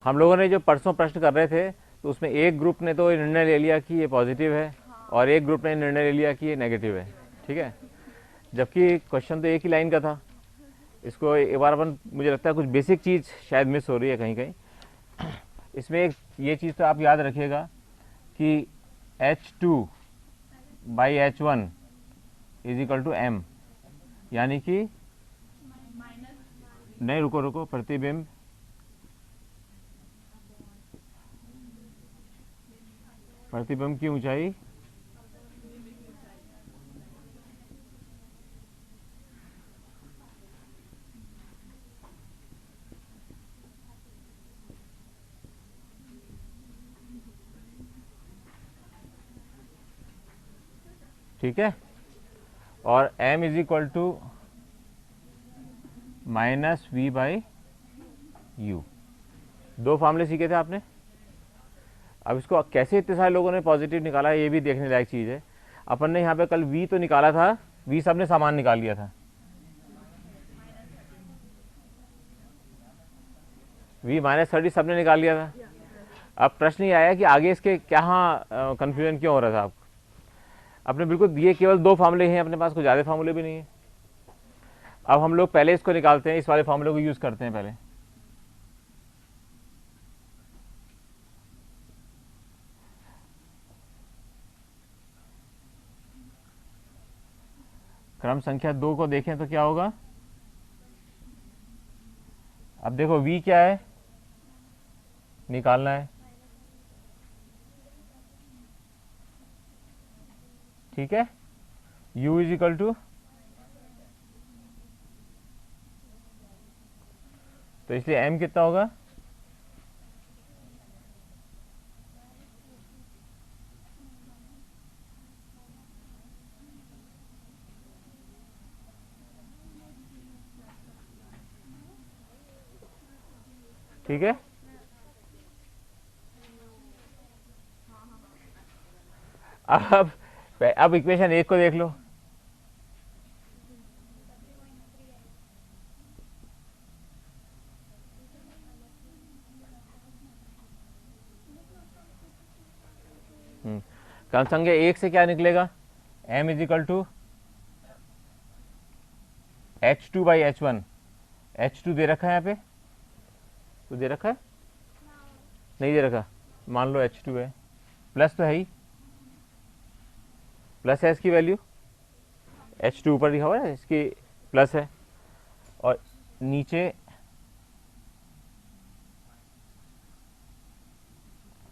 हम लोगों ने जो परसों प्रश्न कर रहे थे तो उसमें एक ग्रुप ने तो निर्णय ले लिया कि ये पॉजिटिव है और एक ग्रुप ने निर्णय ले लिया कि ये नेगेटिव है, ठीक है, जबकि क्वेश्चन तो एक ही लाइन का था। इसको एक बार अपन, मुझे लगता है कुछ बेसिक चीज़ शायद मिस हो रही है कहीं कहीं। इसमें एक ये चीज़ तो आप याद रखिएगा कि H2/H1 is equal to M, यानी कि नहीं, रुको रुको, प्रतिबिंब की ऊंचाई ठीक है, और M is equal to -V/U। दो फार्मूले सीखे थे आपने। अब इसको कैसे इतने सारे लोगों ने पॉजिटिव निकाला है ये भी देखने लायक चीज़ है। अपन ने यहाँ पे कल V तो निकाला था, V सबने सामान निकाल लिया था, V-30 सबने निकाल लिया था। अब प्रश्न ये आया कि आगे इसके क्या कंफ्यूजन क्यों हो रहा था आपको। अपने बिल्कुल ये केवल दो फार्मूले हैं अपने पास, कोई ज़्यादा फार्मूले भी नहीं है। अब हम लोग पहले इसको निकालते हैं, इस वाले फार्मूले को यूज़ करते हैं पहले। क्रम संख्या 2 को देखें तो क्या होगा। अब देखो V क्या है, निकालना है, ठीक है। U इज इक्वल टू, तो इसलिए M कितना होगा, ठीक है। अब इक्वेशन 1 को देख लो। क्रम संख्या 1 से क्या निकलेगा, M is equal to H2/H1। H2 दे रखा है यहाँ पे, तो दे रखा है, नहीं दे रखा, मान लो H2 है, प्लस तो है ही, प्लस है इसकी वैल्यू, H2 ऊपर लिखा हुआ है, इसकी प्लस है, और नीचे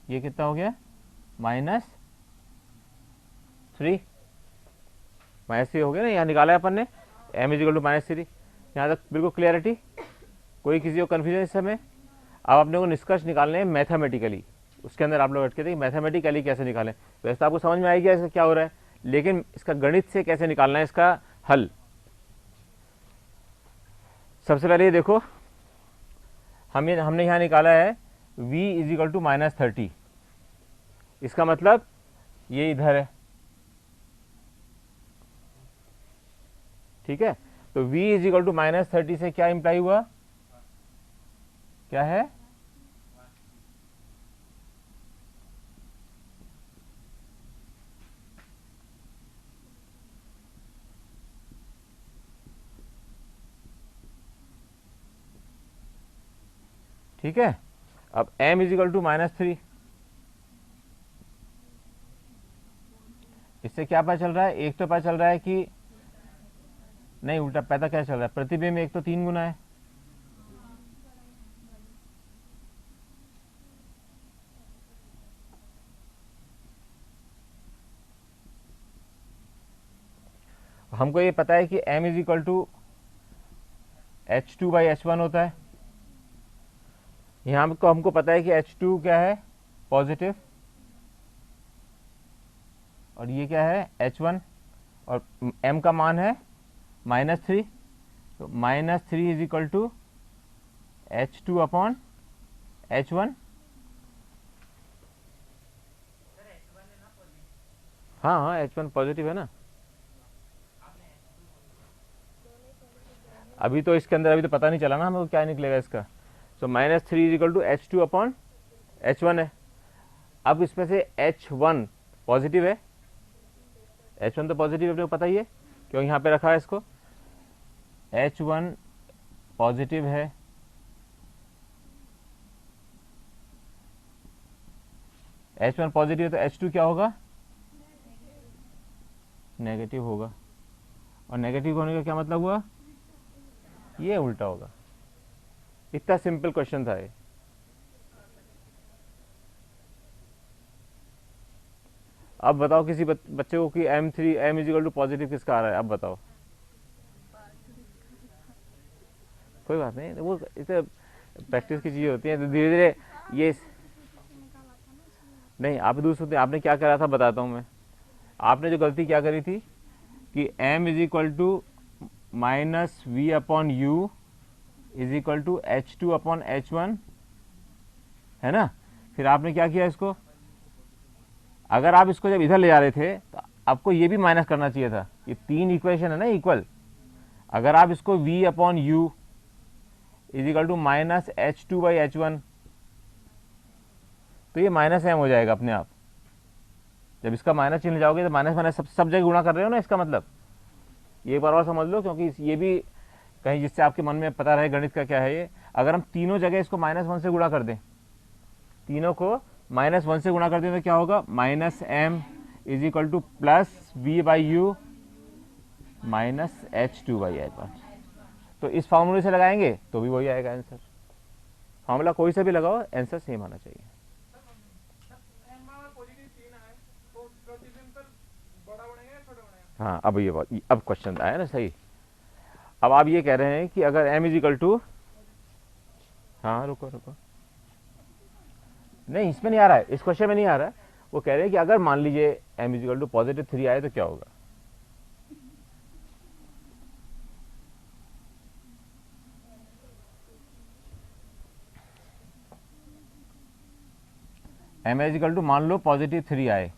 ये कितना हो गया, -3 हो गया ना, यहाँ निकाला है अपन ने M इज इक्वल टू -3। यहाँ तक बिल्कुल क्लियरिटी, कोई किसी को कन्फ्यूजन इस समय। अब अपने को निष्कर्ष निकालने हैं मैथमेटिकली, उसके अंदर आप लोग अटके थे मैथमेटिकली कैसे निकालें। वैसे तो आपको समझ में आएगी ऐसा क्या हो रहा है, लेकिन इसका गणित से कैसे निकालना है इसका हल। सबसे पहले ये देखो, हमने यहाँ निकाला है V इज इक्वल टू -30। इसका मतलब ये इधर है, ठीक है। तो V इज इक्वल टू -30 से क्या इंप्लाई हुआ, क्या है, ठीक है। अब M इज इक्वल टू -3, इससे क्या पता चल रहा है, एक तो पता चल रहा है कि नहीं, उल्टा पता क्या चल रहा है, प्रतिबिंब एक तो 3 गुना है, हमको ये पता है कि M is equal to H2/H1 होता है। यहाँ को हमको पता है कि H2 क्या है, पॉजिटिव, और ये क्या है, H1, और M का मान है -3, तो -3 इज इक्वल टू H2/H1। हाँ हाँ, H1 पॉजिटिव है ना। अभी तो इसके अंदर अभी तो पता नहीं चला ना हमें क्या निकलेगा इसका। So -3 is equal to H2 upon H1 है। अब इसमें से H1 पॉजिटिव है, H1 तो पॉजिटिव है, अपने को पता ही है क्यों यहाँ पे रखा है इसको। H1 पॉजिटिव है, H1 पॉजिटिव है तो H2 क्या होगा, नेगेटिव होगा। और नेगेटिव होने का क्या मतलब हुआ, ये उल्टा होगा। इतना सिंपल क्वेश्चन था ये। अब बताओ किसी बच्चे को कि m is equal to positive किसका आ रहा है, अब बताओ। कोई बात नहीं, वो इसे प्रैक्टिस की चीज़ होती है, तो धीरे धीरे ये नहीं। आप दूसरे आपने क्या करा था बताता हूँ मैं। आपने जो गलती क्या करी थी कि m is equal to -v upon u is equal to H2 upon H1, है ना। फिर आपने क्या किया इसको, अगर आप इसको जब इधर ले जा रहे थे तो आपको ये भी माइनस करना चाहिए था। ये 3 इक्वेशन है ना इक्वल। अगर आप इसको v upon u is equal to -H2/H1, तो ये -m हो जाएगा अपने आप। जब इसका माइनस चिन्ह जाओगे तो माइनस माइनस सब जगह गुणा कर रहे हो ना, इसका मतलब ये एक बार और समझ लो, क्योंकि ये भी कहीं जिससे आपके मन में पता रहे गणित का क्या है ये। अगर हम तीनों जगह इसको -1 से गुणा कर दें, तीनों को -1 से गुणा कर दें तो क्या होगा, -m is equal to +v/u -H2/H1। तो इस फॉर्मूले से लगाएंगे तो भी वही आएगा आंसर। फॉर्मूला कोई सा भी लगाओ, आंसर सेम आना चाहिए। हाँ, अब ये अब क्वेश्चन आया ना सही। अब आप ये कह रहे हैं कि अगर m इज इक्वल टू, हाँ रुको रुको, नहीं इसमें नहीं आ रहा है, इस क्वेश्चन में नहीं आ रहा है। वो कह रहे हैं कि अगर मान लीजिए m इज इक्वल टू +3 आए तो क्या होगा। m इज इक्वल टू मान लो +3 आए,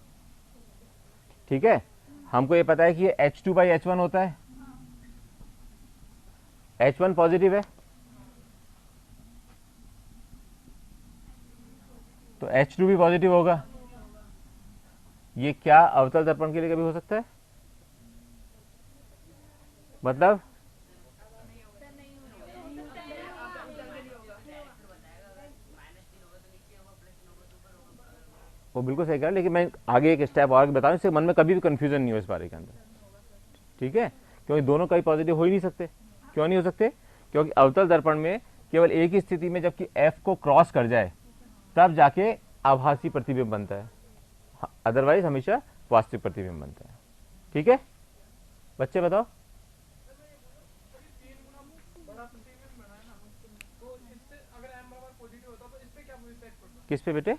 ठीक है। हमको ये पता है कि ये H2/H1 होता है, H1 पॉजिटिव है तो H2 भी पॉजिटिव होगा। ये क्या अवतल दर्पण के लिए कभी हो सकता है, मतलब वो बिल्कुल सही कह रहा है, लेकिन मैं आगे एक स्टेप और बताऊं, इससे मन में कभी भी कंफ्यूजन नहीं हो इस बारे के अंदर, ठीक है। क्योंकि दोनों कहीं पॉजिटिव हो ही नहीं सकते। क्यों नहीं हो सकते, क्योंकि अवतल दर्पण में केवल एक ही स्थिति में, जबकि f को क्रॉस कर जाए तब जाके आभासी प्रतिबिंब बनता है, अदरवाइज हमेशा वास्तविक प्रतिबिंब बनता है, ठीक है। बच्चे बताओ, किस पे बेटे,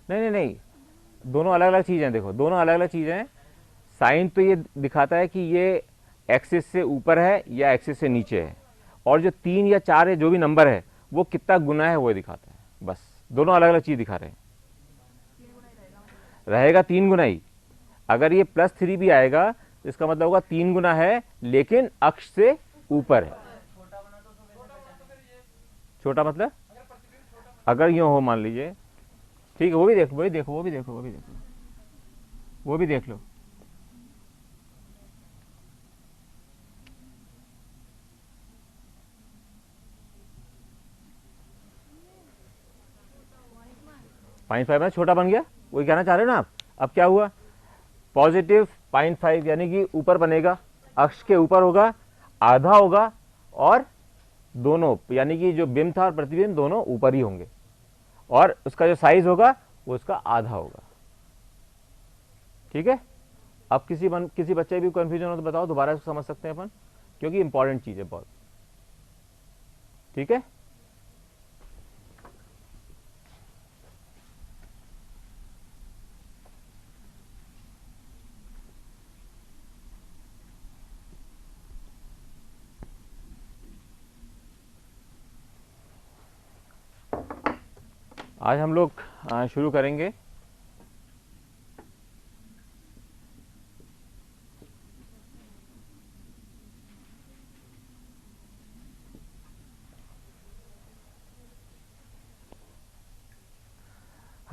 नहीं नहीं नहीं, दोनों अलग अलग चीज़ें हैं। देखो दोनों अलग अलग चीज़ें हैं। साइन तो ये दिखाता है कि ये एक्सिस से ऊपर है या एक्सिस से नीचे है, और जो 3 या 4 है जो भी नंबर है वो कितना गुना है वो दिखाता है। बस दोनों अलग अलग चीज़ दिखा रहे हैं। रहेगा 3 गुना ही। अगर ये +3 भी आएगा तो इसका मतलब होगा 3 गुना है लेकिन अक्ष से ऊपर है। छोटा मतलब अगर यूँ हो मान लीजिए, ठीक है, वो भी देखो, वो भी देखो, वो भी देखो, वो भी देखो, वो भी देख लो। .5 में छोटा बन गया, वही कहना चाह रहे हो ना आप। अब क्या हुआ, पॉजिटिव .5 यानी कि ऊपर बनेगा, अक्ष के ऊपर होगा, आधा होगा, और दोनों यानी कि जो बिंब था और प्रतिबिंब दोनों ऊपर ही होंगे, और उसका जो साइज होगा वो उसका आधा होगा, ठीक है। अब किसी बच्चे भी कंफ्यूजन हो तो बताओ, दोबारा इसको समझ सकते हैं अपन, क्योंकि इंपॉर्टेंट चीज है बहुत, ठीक है। आज हम लोग शुरू करेंगे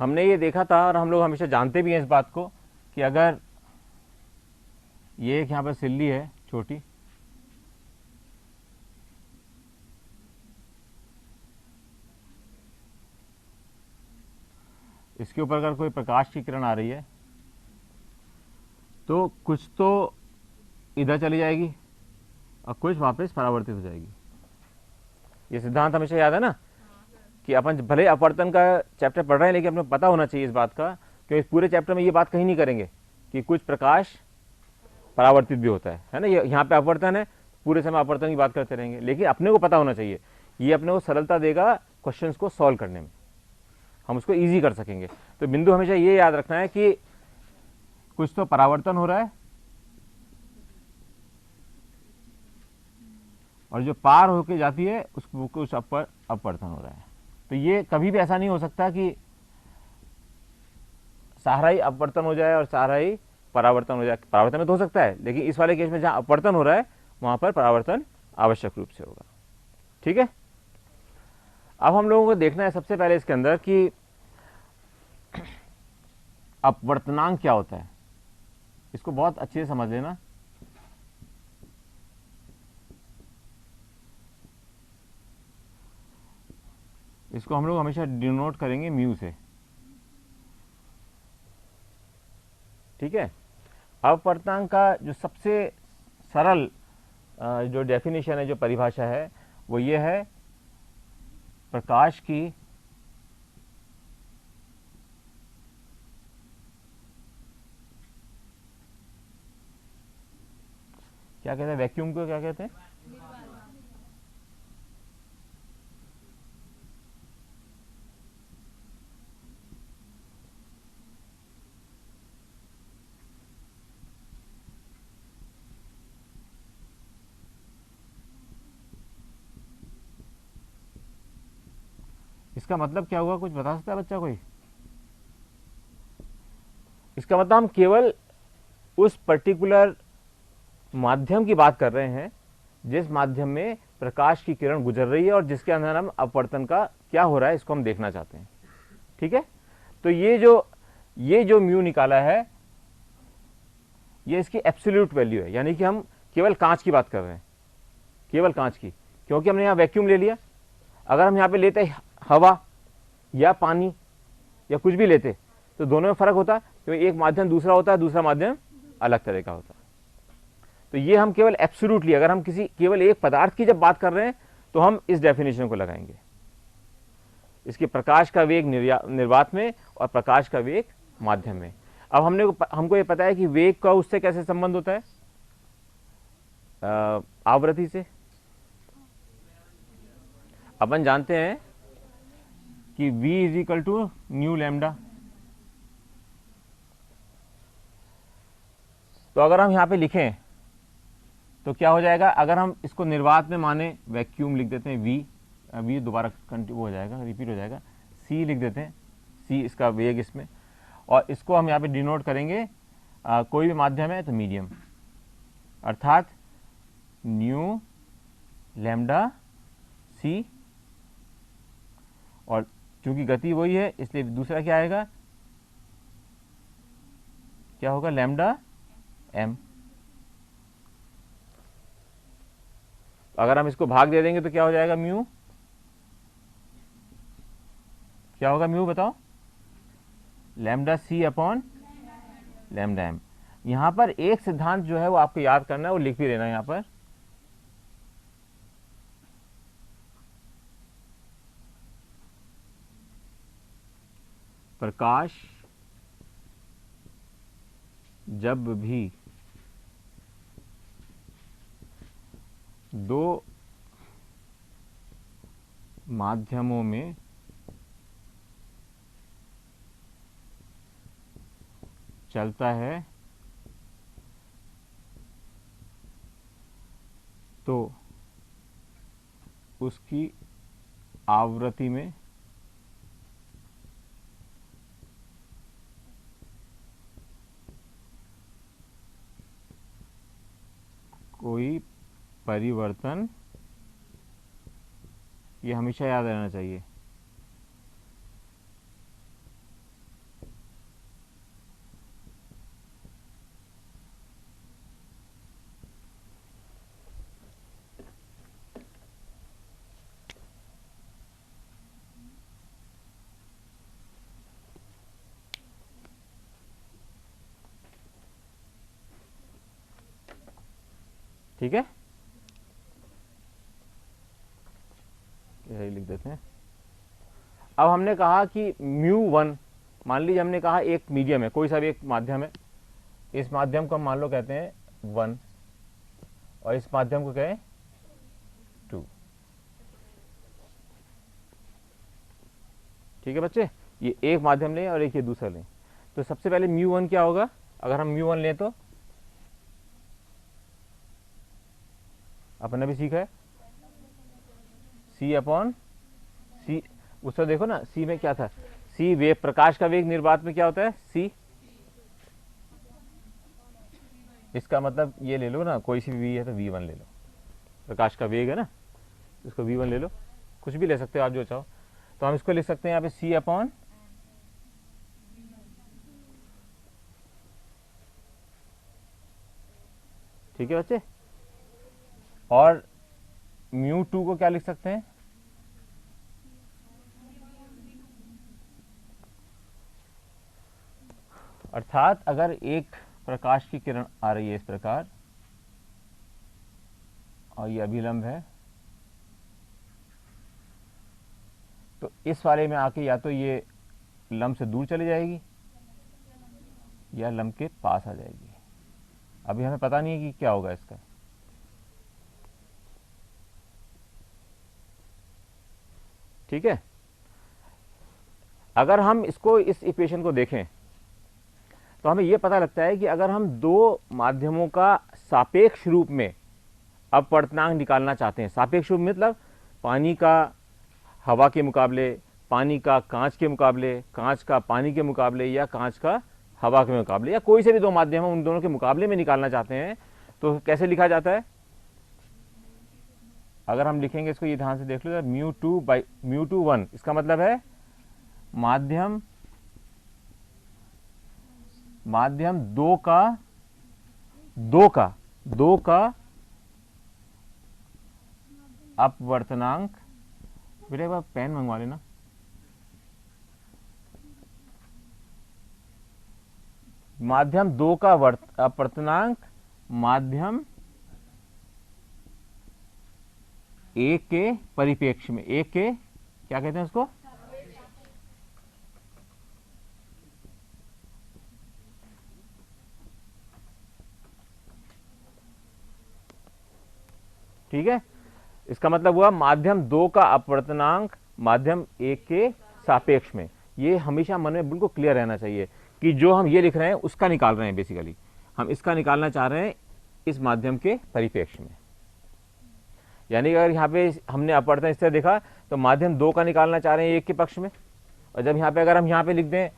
हमने ये देखा था और हम लोग हमेशा जानते भी हैं इस बात को कि अगर ये एक यहाँ पर सिल्ली है छोटी, इसके ऊपर अगर कोई प्रकाश की किरण आ रही है तो कुछ तो इधर चली जाएगी और कुछ वापस परावर्तित हो जाएगी। ये सिद्धांत हमेशा याद है ना कि अपन भले अपवर्तन का चैप्टर पढ़ रहे हैं लेकिन अपने पता होना चाहिए इस बात का, क्योंकि पूरे चैप्टर में ये बात कहीं नहीं करेंगे कि कुछ प्रकाश परावर्तित भी होता है ना। ये यहाँ पे अपवर्तन है, पूरे समय अपवर्तन की बात करते रहेंगे, लेकिन अपने को पता होना चाहिए। ये अपने को सरलता देगा क्वेश्चंस को सॉल्व करने में, हम उसको इजी कर सकेंगे। तो बिंदु हमेशा ये याद रखना है कि कुछ तो परावर्तन हो रहा है और जो पार होके जाती है उसको कुछ अपवर्तन हो रहा है। तो ये कभी भी ऐसा नहीं हो सकता कि सारा ही अपवर्तन हो जाए और सारा ही परावर्तन हो जाए। परावर्तन में तो हो सकता है, लेकिन इस वाले केस में जहां अपवर्तन हो रहा है वहां पर परावर्तन आवश्यक रूप से होगा। ठीक है, अब हम लोगों को देखना है सबसे पहले इसके अंदर कि अपवर्तनांक क्या होता है। इसको बहुत अच्छे से समझ लेना। इसको हम लोग हमेशा डिनोट करेंगे म्यू से। ठीक है, अपवर्तनांक का जो सबसे सरल जो डेफिनेशन है, जो परिभाषा है, वो ये है प्रकाश की क्या कहते हैं, वैक्यूम को क्या कहते हैं, इसका मतलब क्या हुआ, कुछ बता सकता है बच्चा कोई? इसका मतलब हम केवल उस पर्टिकुलर माध्यम की बात कर रहे हैं जिस माध्यम में प्रकाश की किरण गुजर रही है और जिसके अंदर हम अपवर्तन का क्या हो रहा है इसको हम देखना चाहते हैं। ठीक है, तो ये जो म्यू निकाला है ये इसकी एब्सोल्यूट वैल्यू है, यानी कि हम केवल कांच की बात कर रहे हैं, केवल कांच की, क्योंकि हमने यहां वैक्यूम ले लिया। अगर हम यहां पे लेते हवा या पानी या कुछ भी लेते तो दोनों में फर्क होता, क्योंकि एक माध्यम दूसरा होता है, दूसरा माध्यम अलग तरह का होता है। तो ये हम केवल एब्सोल्यूटली, अगर हम किसी केवल एक पदार्थ की जब बात कर रहे हैं तो हम इस डेफिनेशन को लगाएंगे, इसके प्रकाश का वेग निर्वात में और प्रकाश का वेग माध्यम में। अब हमको ये पता है कि वेग का उससे कैसे संबंध होता है, आवृत्ति से। अपन जानते हैं कि v is equal to nu lambda. तो अगर हम यहां पे लिखें तो क्या हो जाएगा, अगर हम इसको निर्वात में माने वैक्यूम लिख देते हैं, v दोबारा वो हो जाएगा, रिपीट हो जाएगा, c लिख देते हैं, c इसका वेग इसमें, और इसको हम यहाँ पे डिनोट करेंगे कोई भी माध्यम है तो मीडियम, अर्थात न्यू लैम्डा c, और चूंकि गति वही है इसलिए दूसरा क्या आएगा, क्या होगा, लैम्डा m। अगर हम इसको भाग दे देंगे तो क्या हो जाएगा, म्यू, क्या होगा म्यू बताओ, lambda c upon lambda m। यहां पर एक सिद्धांत जो है वो आपको याद करना है, वो लिख भी लेना है यहां पर, प्रकाश जब भी दो माध्यमों में चलता है तो उसकी आवृत्ति में कोई परिवर्तन, ये हमेशा याद रहना चाहिए, ठीक है, यही लिख देते हैं। अब हमने कहा कि μ1, मान लीजिए हमने कहा एक मीडियम है, कोई सा भी एक माध्यम है, इस माध्यम को हम मान लो कहते हैं 1 और इस माध्यम को कहें 2। ठीक है बच्चे, ये एक माध्यम लें और एक ये दूसरा लें। तो सबसे पहले μ1 क्या होगा, अगर हम μ1 लें तो अपन ने भी सीखा है C/C, उससे देखो ना C में क्या था, C वेग, प्रकाश का वेग निर्वात में क्या होता है C, इसका मतलब ये ले लो ना, कोई सी V है तो V1 ले लो, प्रकाश का वेग है ना, इसको V1 ले लो, कुछ भी ले सकते हो आप जो चाहो। तो हम इसको लिख सकते हैं यहाँ पे C/, ठीक है बच्चे। और μ2 को क्या लिख सकते हैं, अर्थात अगर एक प्रकाश की किरण आ रही है इस प्रकार और ये अभिलंब है, तो इस वाले में आके या तो ये लंब से दूर चली जाएगी या लंब के पास आ जाएगी। अभी हमें पता नहीं है कि क्या होगा इसका। ठीक है, अगर हम इसको, इस इक्वेशन को देखें तो हमें यह पता लगता है कि अगर हम दो माध्यमों का सापेक्ष रूप में अपवर्तनांक निकालना चाहते हैं, सापेक्ष रूप मतलब पानी का हवा के मुकाबले, पानी का कांच के मुकाबले, कांच का पानी के मुकाबले, या कांच का हवा के मुकाबले, या कोई से भी दो माध्यम हम उन दोनों के मुकाबले में निकालना चाहते हैं, तो कैसे लिखा जाता है। अगर हम लिखेंगे इसको, ये ध्यान से देख लो, μ2/μ1, इसका मतलब है माध्यम दो का अपवर्तनांक। बेटा एक बार पेन मंगवा लेना। माध्यम दो का अपवर्तनांक माध्यम एक के परिप्रेक्ष्य में, एक के क्या कहते हैं उसको, ठीक है। इसका मतलब हुआ माध्यम दो का अपवर्तनांक माध्यम एक के सापेक्ष में। ये हमेशा मन में बिल्कुल क्लियर रहना चाहिए कि जो हम ये लिख रहे हैं उसका निकाल रहे हैं, बेसिकली हम इसका निकालना चाह रहे हैं इस माध्यम के परिप्रेक्ष्य में। यानी कि अगर यहाँ पे हमने अपवर्तन इस तरह देखा तो माध्यम दो का निकालना चाह रहे हैं एक के पक्ष में, और जब यहाँ पे अगर हम यहाँ पे लिख दें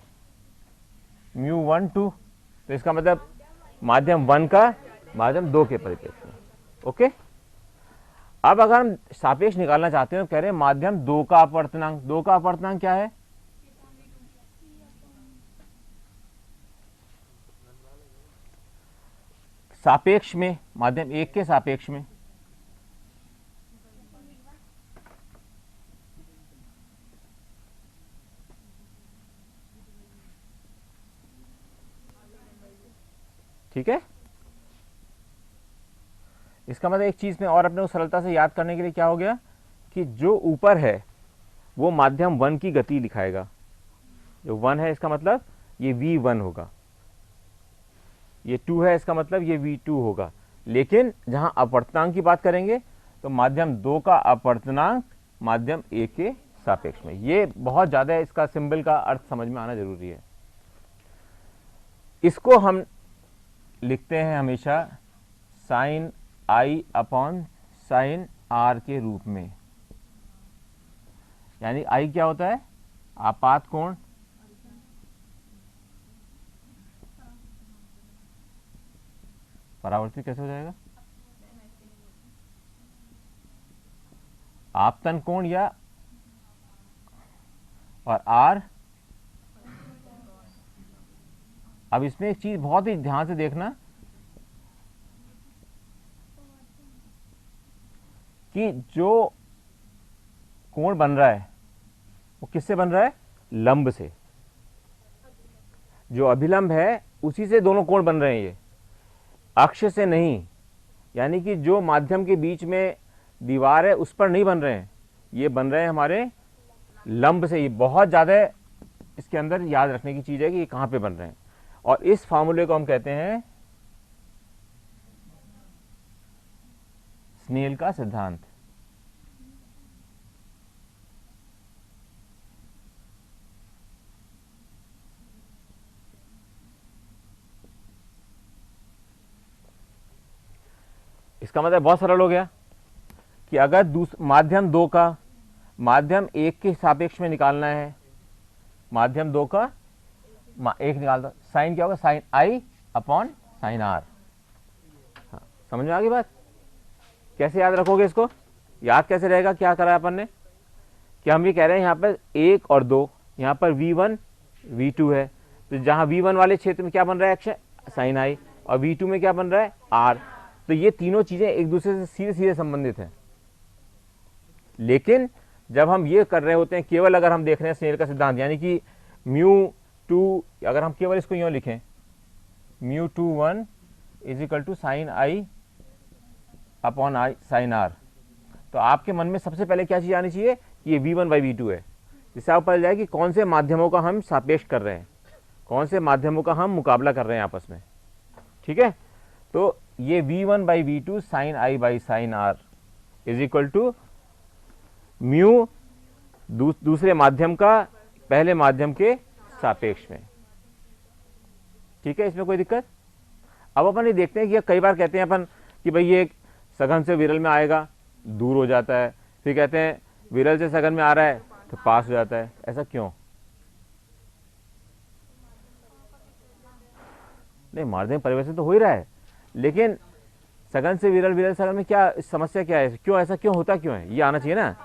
μ1/2 तो इसका मतलब माध्यम 1 का माध्यम 2 के परिप्रेक्ष्य में। ओके, अब अगर हम सापेक्ष निकालना चाहते हैं तो कह रहे हैं माध्यम 2 का अपवर्तनांक। 2 का अपवर्तनांक क्या है, सापेक्ष में, माध्यम 1 के सापेक्ष में। ठीक है, इसका मतलब एक चीज में और अपने को सरलता से याद करने के लिए क्या हो गया कि जो ऊपर है वो माध्यम 1 की गति दिखाएगा। जो 1 है इसका मतलब ये v1 होगा, ये 2 है इसका मतलब ये v2 होगा। लेकिन जहां अपवर्तनांक की बात करेंगे तो माध्यम 2 का अपवर्तनांक माध्यम 1 के सापेक्ष में। ये बहुत ज्यादा इसका सिंबल का अर्थ समझ में आना जरूरी है। इसको हम लिखते हैं हमेशा sin I/sin R के रूप में। यानी I क्या होता है, आपात कोण, परावर्तित कैसे हो जाएगा, आपतन कोण, या और R। अब इसमें एक चीज बहुत ही ध्यान से देखना कि जो कोण बन रहा है वो किससे बन रहा है, लंब से। जो अभिलंब है उसी से दोनों कोण बन रहे हैं, ये अक्ष से नहीं। यानी कि जो माध्यम के बीच में दीवार है उस पर नहीं बन रहे हैं, ये बन रहे हैं हमारे लंब से। ये बहुत ज़्यादा इसके अंदर याद रखने की चीज़ है कि ये कहाँ पे बन रहे हैं, और इस फार्मूले को हम कहते हैं स्नेल का सिद्धांत। इसका मतलब बहुत सरल हो गया कि अगर माध्यम 2 का माध्यम 1 के सापेक्ष में निकालना है, माध्यम 2 का 1 निकाल दो, साइन क्या होगा, साइन आई अपॉन साइन आर। हाँ, समझ में आ गई बात? कैसे याद रखोगे इसको? याद कैसे रहेगा? क्या करा अपन ने कि हम ये कह रहे हैं यहाँ पर 1 और 2, यहाँ पर V1 V2 है, तो जहाँ V1 वाले क्षेत्र में क्या बन रहा है अक्षय, साइन आई, और V2 में क्या बन रहा है, आर। तो ये तीनों चीजें एक दूसरे से सीधे सीधे संबंधित हैं। लेकिन जब हम ये कर रहे होते हैं, केवल अगर हम देख रहे हैं स्नेल का सिद्धांत, यानी कि μ2, अगर हम केवल इसको यूं लिखें, μ21 is equal to sine I upon i sine r, तो आपके मन में सबसे पहले क्या चीज आनी चाहिए कि ये V1/V2 है, जिससे आपको पता जाए कि कौन से माध्यमों का हम सापेक्ष कर रहे हैं, कौन से माध्यमों का हम मुकाबला कर रहे हैं आपस में। ठीक है, तो ये V1/V2 sine I by sine R is equal to mu दूसरे माध्यम का पहले माध्यम के सापेक्ष में। ठीक है, इसमें कोई दिक्कत? अब अपन ये देखते हैं कि कई बार कहते हैं अपन कि भाई ये सघन से विरल में आएगा, दूर हो जाता है, फिर कहते हैं विरल से सघन में आ रहा है तो पास हो जाता है। ऐसा क्यों? नहीं, माध्यम परिवर्तन तो हो ही रहा है, लेकिन सघन से विरल, विरल सघन में क्या समस्या क्या है, क्यों ऐसा क्यों होता क्यों है, ये आना चाहिए ना।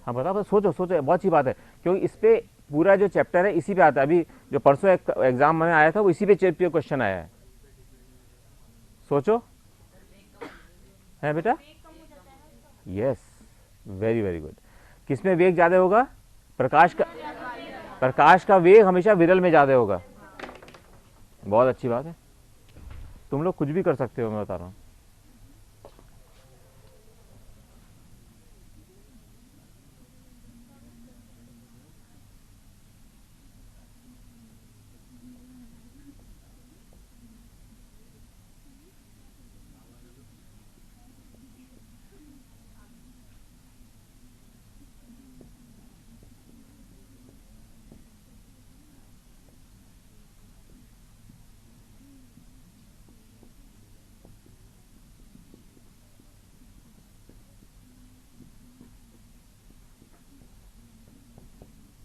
हाँ बताओ, सोचो सोचो, बहुत अच्छी बात है, क्योंकि इस पे पूरा जो चैप्टर है इसी पे आता है। अभी जो परसों एग्जाम में आया था वो इसी पे क्वेश्चन आया है। सोचो, है बेटा? Yes, very very good. किसमें वेग ज्यादा होगा? प्रकाश का वेग हमेशा विरल में ज्यादा होगा। बहुत अच्छी बात है, तुम लोग कुछ भी कर सकते हो, मैं बता रहा हूं।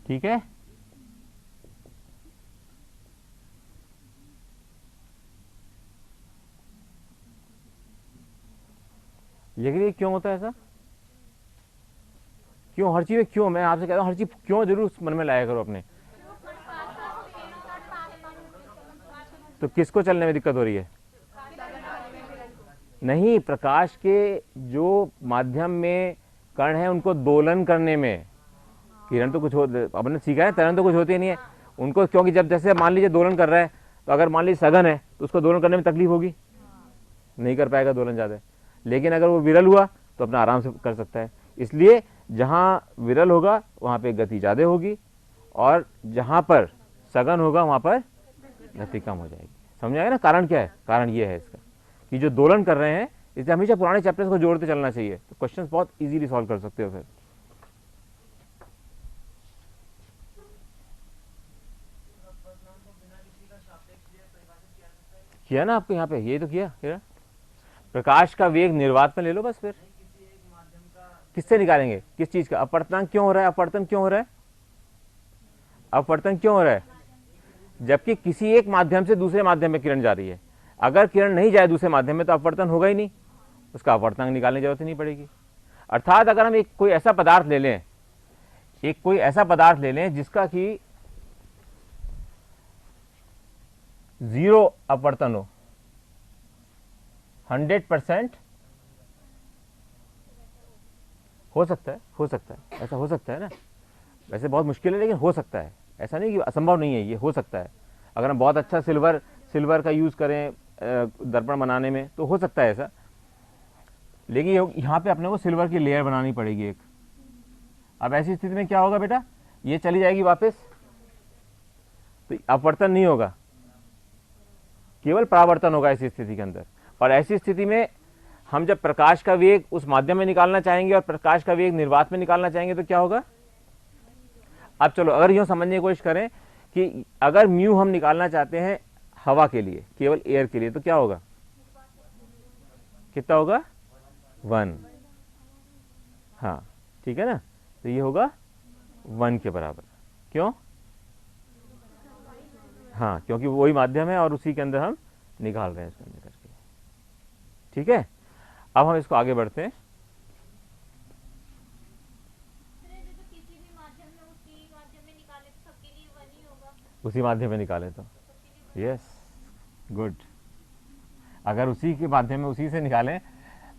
ठीक है, लेकिन ये क्यों होता है ऐसा? क्यों हर चीज में क्यों? मैं आपसे कहता हूँ हर चीज क्यों जरूर मन में लाया करो अपने। तो किसको चलने में दिक्कत हो रही है? नहीं, प्रकाश के जो माध्यम में कण है उनको दोलन करने में, किरण तो कुछ अपने सीखा है, तरंग तो कुछ होती नहीं है उनको, क्योंकि जब जैसे मान लीजिए दोलन कर रहा है, तो अगर मान लीजिए सघन है तो उसको दोलन करने में तकलीफ होगी, नहीं कर पाएगा दोलन ज़्यादा। लेकिन अगर वो विरल हुआ तो अपना आराम से कर सकता है। इसलिए जहाँ विरल होगा वहाँ पे गति ज़्यादा होगी, और जहाँ पर सघन होगा वहाँ पर गति कम हो जाएगी। समझ आएगा ना? कारण क्या है? कारण ये है इसका कि जो दोलन कर रहे हैं, इसलिए हमेशा पुराने चैप्टर्स को जोड़ते चलना चाहिए, तो क्वेश्चंस बहुत इजीली सॉल्व कर सकते हो। फिर किया ना आपको यहाँ पे, ये तो किया। प्रकाश का वेग निर्वात में ले लो बस। फिर किससे निकालेंगे? किस चीज का? अपवर्तनांक क्यों हो रहा है? अपवर्तन क्यों हो रहा है? अपवर्तन क्यों हो रहा है? जबकि किसी एक माध्यम से दूसरे माध्यम में किरण जा रही है। अगर किरण नहीं जाए दूसरे माध्यम में तो अपवर्तन होगा ही नहीं, उसका अपवर्तनांक निकालने की जरूरत ही नहीं पड़ेगी। अर्थात अगर हम एक कोई ऐसा पदार्थ ले लें, जिसका कि 0 अपवर्तन हो, 100% हो सकता है, ऐसा हो सकता है ना। वैसे बहुत मुश्किल है लेकिन हो सकता है, ऐसा नहीं कि असंभव नहीं है, ये हो सकता है। अगर हम बहुत अच्छा सिल्वर का यूज़ करें दर्पण बनाने में तो हो सकता है ऐसा, लेकिन यहाँ पे अपने को सिल्वर की लेयर बनानी पड़ेगी एक। अब ऐसी स्थिति में क्या होगा बेटा, ये चली जाएगी वापस, तो अपवर्तन नहीं होगा, केवल परावर्तन होगा ऐसी स्थिति के अंदर। और ऐसी स्थिति में हम जब प्रकाश का वेग उस माध्यम में निकालना चाहेंगे और प्रकाश का वेग निर्वात में निकालना चाहेंगे तो क्या होगा। अब चलो अगर यूं समझने की कोशिश करें कि अगर म्यू हम निकालना चाहते हैं हवा के लिए, केवल एयर के लिए, तो क्या होगा, कितना होगा, 1। हाँ ठीक है ना, तो ये होगा 1 के बराबर। क्यों, हाँ क्योंकि वही माध्यम है और उसी के अंदर हम निकाल रहे हैं इसके अंदर करके। ठीक है, अब हम इसको आगे बढ़ते हैं। उसी माध्यम में निकाले तो यस गुड, अगर उसी के माध्यम में उसी से निकालें,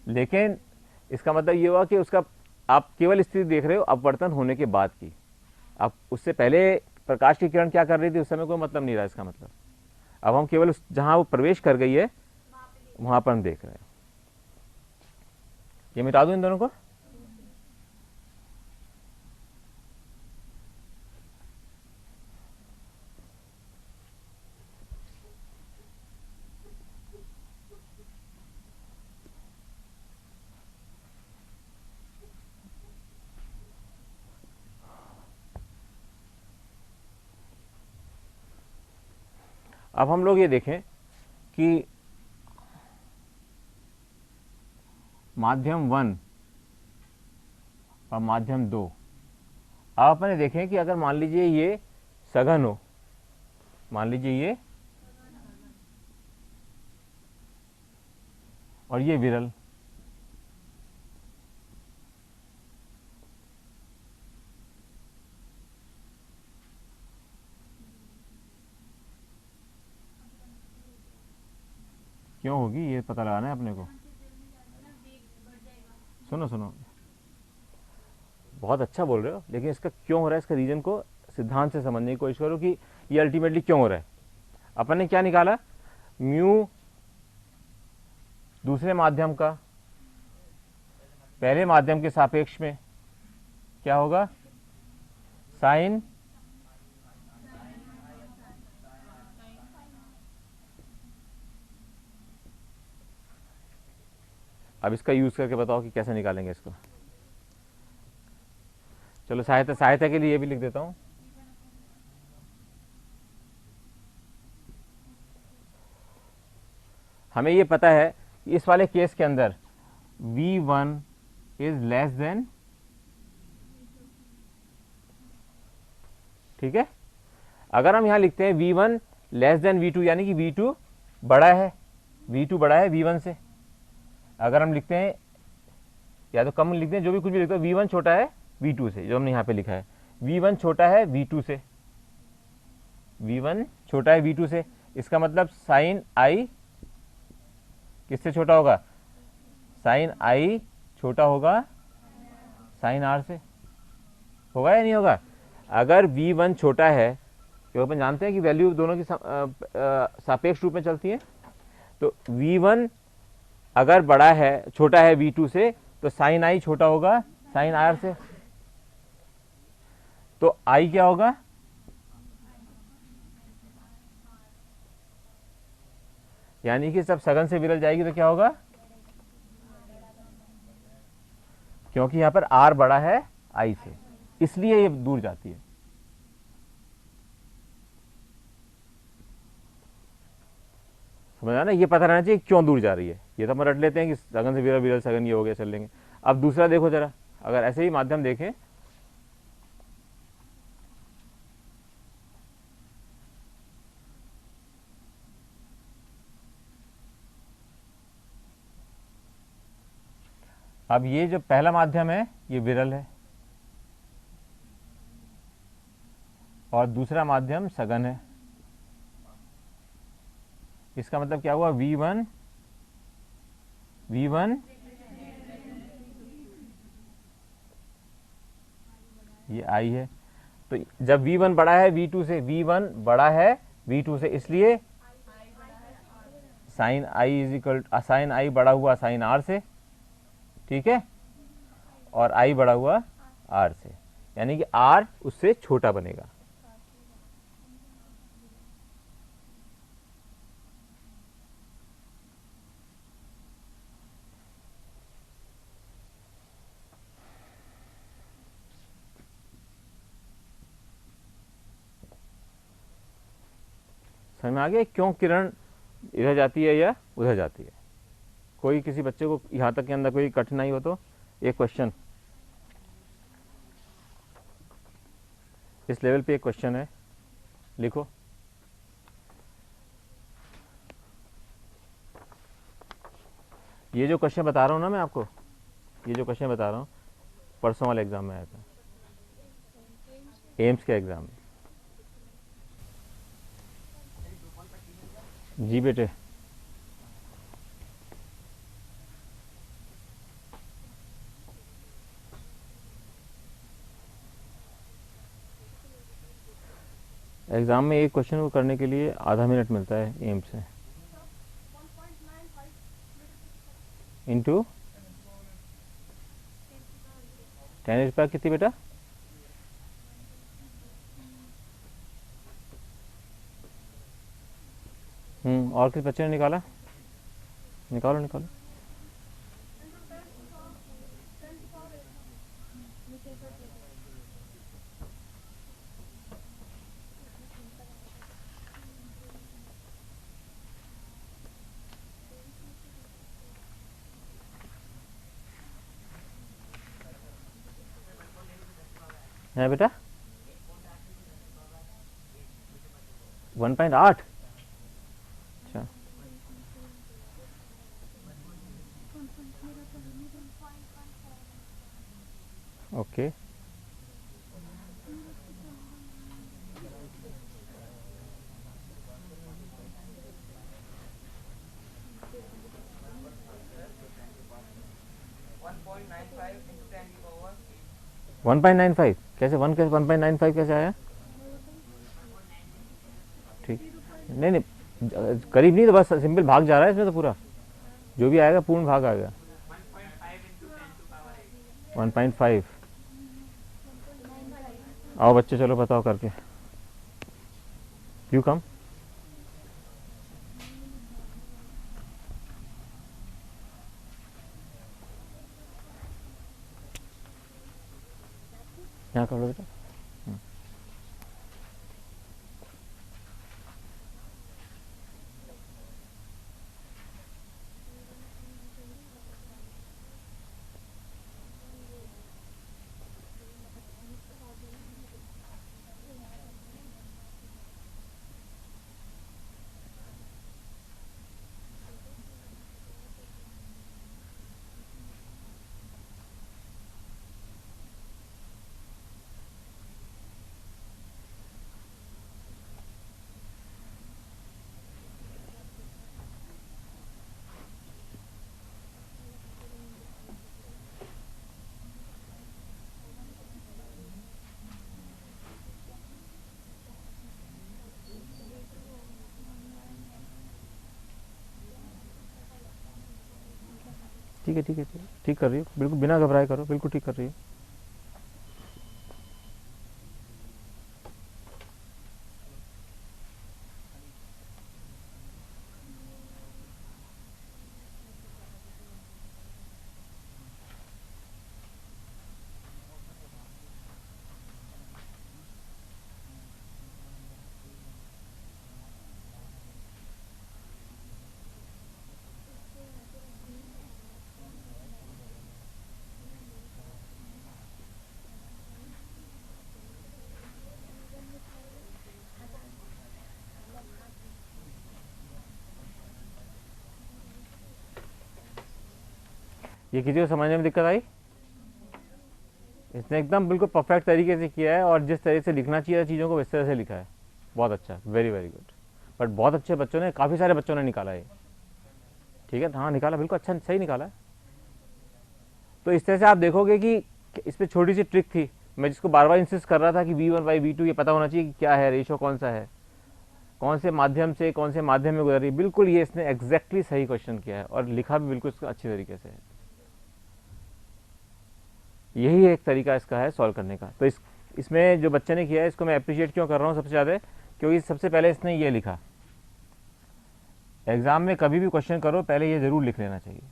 लेकिन इसका मतलब ये हुआ कि उसका आप केवल स्थिति देख रहे हो अपवर्तन होने के बाद की। अब उससे पहले प्रकाश की किरण क्या कर रही थी उस समय कोई मतलब नहीं रहा इसका मतलब। अब हम केवल जहां वो प्रवेश कर गई है वहां पर हम देख रहे हैं। ये मिटा दूं इन दोनों को। अब हम लोग ये देखें कि माध्यम 1 और माध्यम 2, अब अपने देखें कि अगर मान लीजिए ये सघन हो, मान लीजिए ये और ये विरल, क्यों होगी ये पता लगाना है अपने को। सुनो सुनो, बहुत अच्छा बोल रहे हो, लेकिन इसका क्यों हो रहा है, इसका रीजन को सिद्धांत से समझने की कोशिश करो कि ये अल्टीमेटली क्यों हो रहा है। अपन ने क्या निकाला, म्यू दूसरे माध्यम का पहले माध्यम के सापेक्ष में क्या होगा, साइन अब इसका यूज करके बताओ कि कैसे निकालेंगे इसको। चलो सहायता के लिए ये भी लिख देता हूं। हमें ये पता है कि इस वाले केस के अंदर V1 इज लेस देन, ठीक है। अगर हम यहां लिखते हैं V1 लेस देन V2 यानी कि V2 बड़ा है, V2 बड़ा है V1 से। अगर हम लिखते हैं या तो कम लिखते हैं, जो भी कुछ भी लिखते हैं, V1 छोटा है V2 से, जो हमने यहां पे लिखा है V1 छोटा है V2 से, V1 छोटा है V2 से, इसका मतलब साइन I किससे छोटा होगा, साइन I छोटा होगा साइन R से, होगा या नहीं होगा। अगर V1 छोटा है, क्योंकि अपन जानते हैं कि वैल्यू दोनों की सापेक्ष रूप में चलती है, तो V1 अगर बड़ा है, छोटा है V2 से, तो साइन I छोटा होगा साइन R से, तो I क्या होगा, यानी कि सब सघन से विरल जाएगी तो क्या होगा, क्योंकि यहां पर R बड़ा है I से, इसलिए ये दूर जाती है। समझा ना, ये पता रहना चाहिए क्यों दूर जा रही है। ये तो हम रट लेते हैं कि सघन से विरल, विरल सघन, ये हो गया, चल लेंगे। अब दूसरा देखो जरा, अगर ऐसे ही माध्यम देखें, अब ये जो पहला माध्यम है ये विरल है और दूसरा माध्यम सघन है। इसका मतलब क्या हुआ, V1 ये I है, तो जब V1 बड़ा है V2 से, V1 बड़ा है V2 से, इसलिए sine i is equal, sine i बड़ा हुआ साइन आर से, ठीक है, और आई बड़ा हुआ आर से, यानी कि आर उससे छोटा बनेगा। समझ में आ गया क्यों किरण इधर जाती है या उधर जाती है? कोई किसी बच्चे को यहाँ तक के अंदर कोई कठिनाई हो तो एक क्वेश्चन, इस लेवल पे एक क्वेश्चन है, लिखो। ये जो क्वेश्चन बता रहा हूँ ना मैं आपको, ये जो क्वेश्चन बता रहा हूँ परसों वाले एग्जाम में आया था, एम्स के एग्जाम में। जी बेटे, एग्जाम में एक क्वेश्चन को करने के लिए आधा मिनट मिलता है एम्स से, इंटू 10 कितनी बेटा? और किस बच्चे ने निकाला? निकालो निकालो। है बेटा 1.8। अच्छा, okay. One point nine five कैसे, 1.95 कैसे आया? ठीक, नहीं नहीं, करीब नहीं, तो बस सिंपल भाग जा रहा है इसमें, तो पूरा जो भी आएगा पूर्ण भाग आएगा। 1.5। आओ बच्चे, चलो बताओ करके। You come. यहाँ कर लो बेटा। ठीक है ठीक है, ठीक कर रही हो, बिल्कुल बिना घबराए करो, बिल्कुल ठीक कर रही हो। ये किसी को समझने में दिक्कत आई? इसने एकदम बिल्कुल परफेक्ट तरीके से किया है, और जिस तरह से लिखना चाहिए चीज़ों को इस तरह से लिखा है। बहुत अच्छा, वेरी वेरी गुड। बट बहुत अच्छे बच्चों ने, काफ़ी सारे बच्चों ने निकाला है। ठीक है, हाँ निकाला, बिल्कुल अच्छा सही निकाला है। तो इस तरह से आप देखोगे कि इस पर छोटी सी ट्रिक थी, मैं जिसको बार बार इंसिस्ट कर रहा था कि V1/V2 ये पता होना चाहिए कि क्या है, रेशो कौन सा है। कौन से माध्यम से कौन से माध्यम में गुजर रही है, बिल्कुल ये इसने एग्जैक्टली सही क्वेश्चन किया है और लिखा भी बिल्कुल इसको अच्छी तरीके से है। यही एक तरीका इसका है सॉल्व करने का। तो इसमें जो बच्चे ने किया है इसको मैं अप्रिशिएट क्यों कर रहा हूँ सबसे ज़्यादा, क्योंकि सबसे पहले इसने ये लिखा। एग्जाम में कभी भी क्वेश्चन करो पहले ये ज़रूर लिख लेना चाहिए,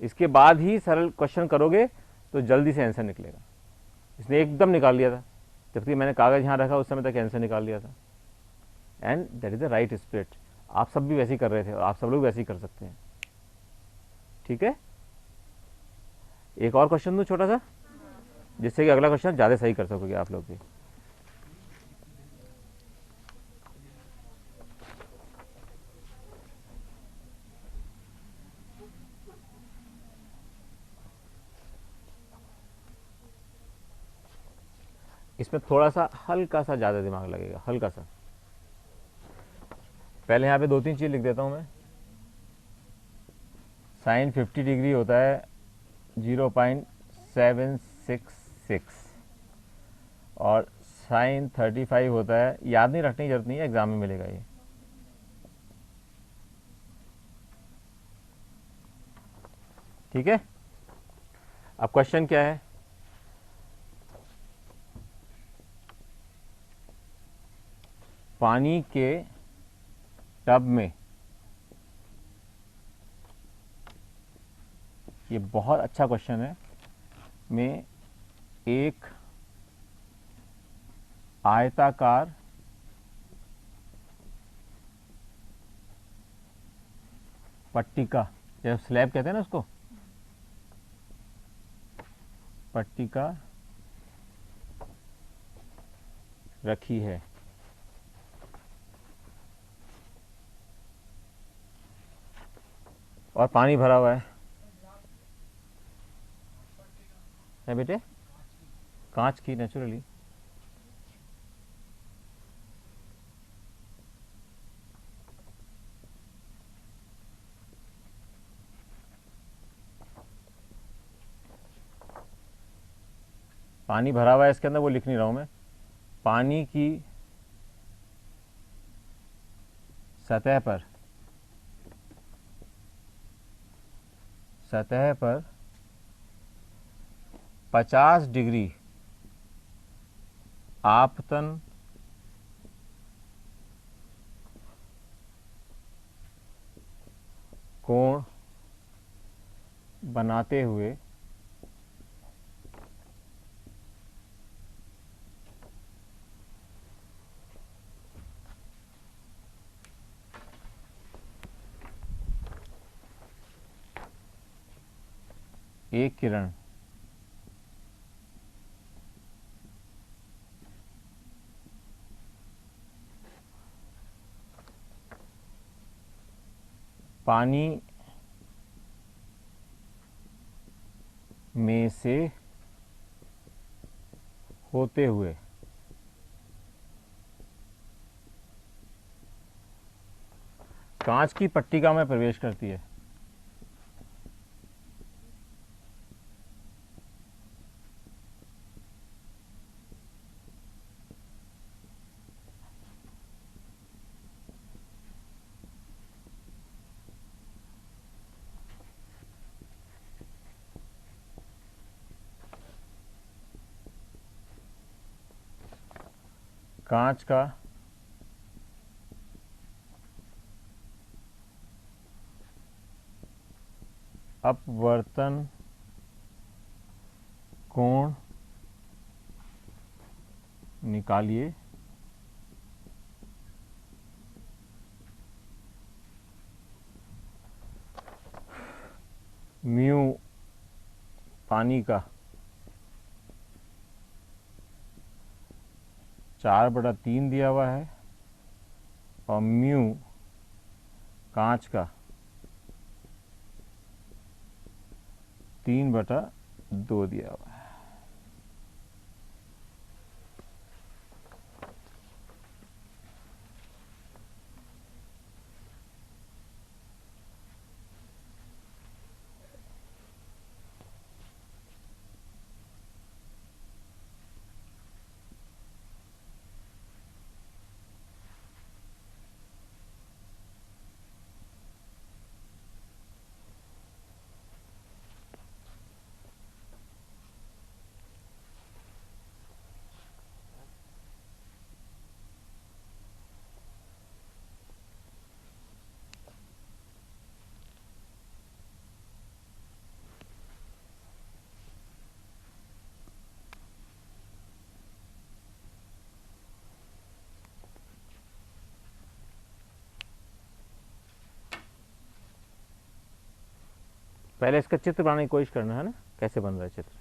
इसके बाद ही सरल क्वेश्चन करोगे तो जल्दी से आंसर निकलेगा। इसने एकदम निकाल लिया था, जबकि मैंने कागज़ यहाँ रखा उस समय तक आंसर निकाल लिया था। And that is the right spirit. आप सब भी वैसे ही कर रहे थे और आप सब लोग वैसे ही कर सकते हैं। ठीक है, एक और क्वेश्चन दूँ छोटा सा, जिससे कि अगला क्वेश्चन ज़्यादा सही कर सकोगे आप लोग भी। इसमें थोड़ा सा हल्का सा ज़्यादा दिमाग लगेगा, हल्का सा। पहले यहाँ पे 2-3 चीज़ लिख देता हूँ मैं। साइन 50 डिग्री होता है 0.766 और साइन 35 होता है, याद नहीं रखने की जरूरत नहीं है, एग्जाम में मिलेगा ये। ठीक है, अब क्वेश्चन क्या है, पानी के टब में, ये बहुत अच्छा क्वेश्चन है, में एक आयताकार पट्टिका, जब स्लैब कहते हैं ना उसको, पट्टिका रखी है। और पानी भरा हुआ है बेटे, कांच की नेचुरली। पानी भरा हुआ है इसके अंदर, वो लिख नहीं रहा हूं मैं। पानी की सतह पर 50 डिग्री आपतन कोण बनाते हुए एक किरण पानी में से होते हुए कांच की पट्टिका में प्रवेश करती है। कांच का अपवर्तन कोण निकालिए। म्यू पानी का 4/3 दिया हुआ है और म्यू कांच का 3/2 दिया हुआ है। पहले इसका चित्र बनाने की कोशिश करना है ना, कैसे बन रहा है चित्र।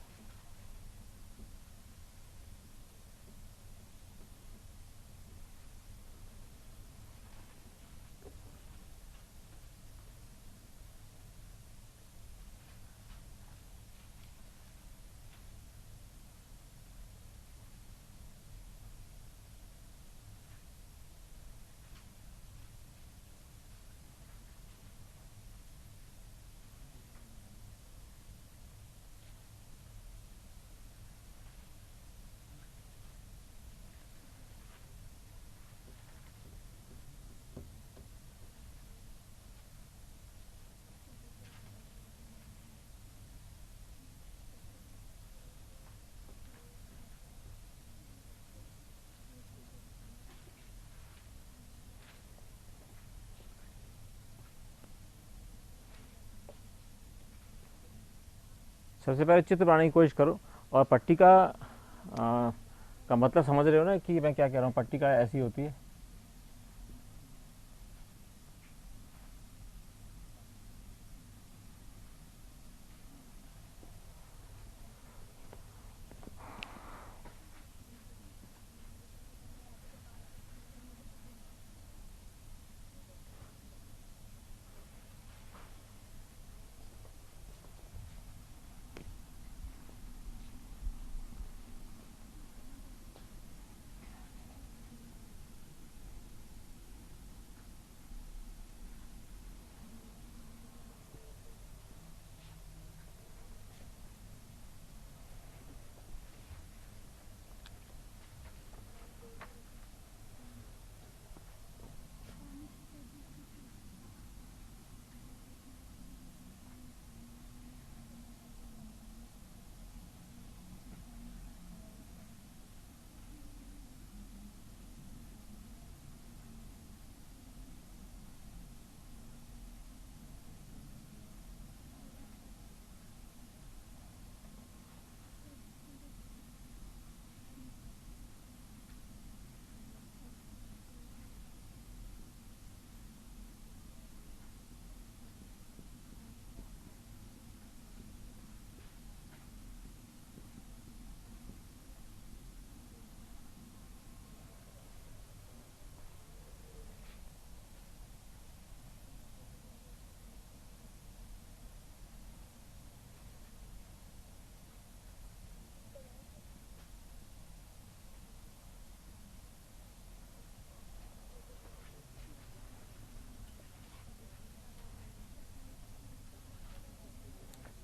सबसे पहले चित्र बनाने की कोशिश करो, और पट्टी का मतलब समझ रहे हो ना कि मैं क्या कह रहा हूँ। पट्टी का ऐसी होती है,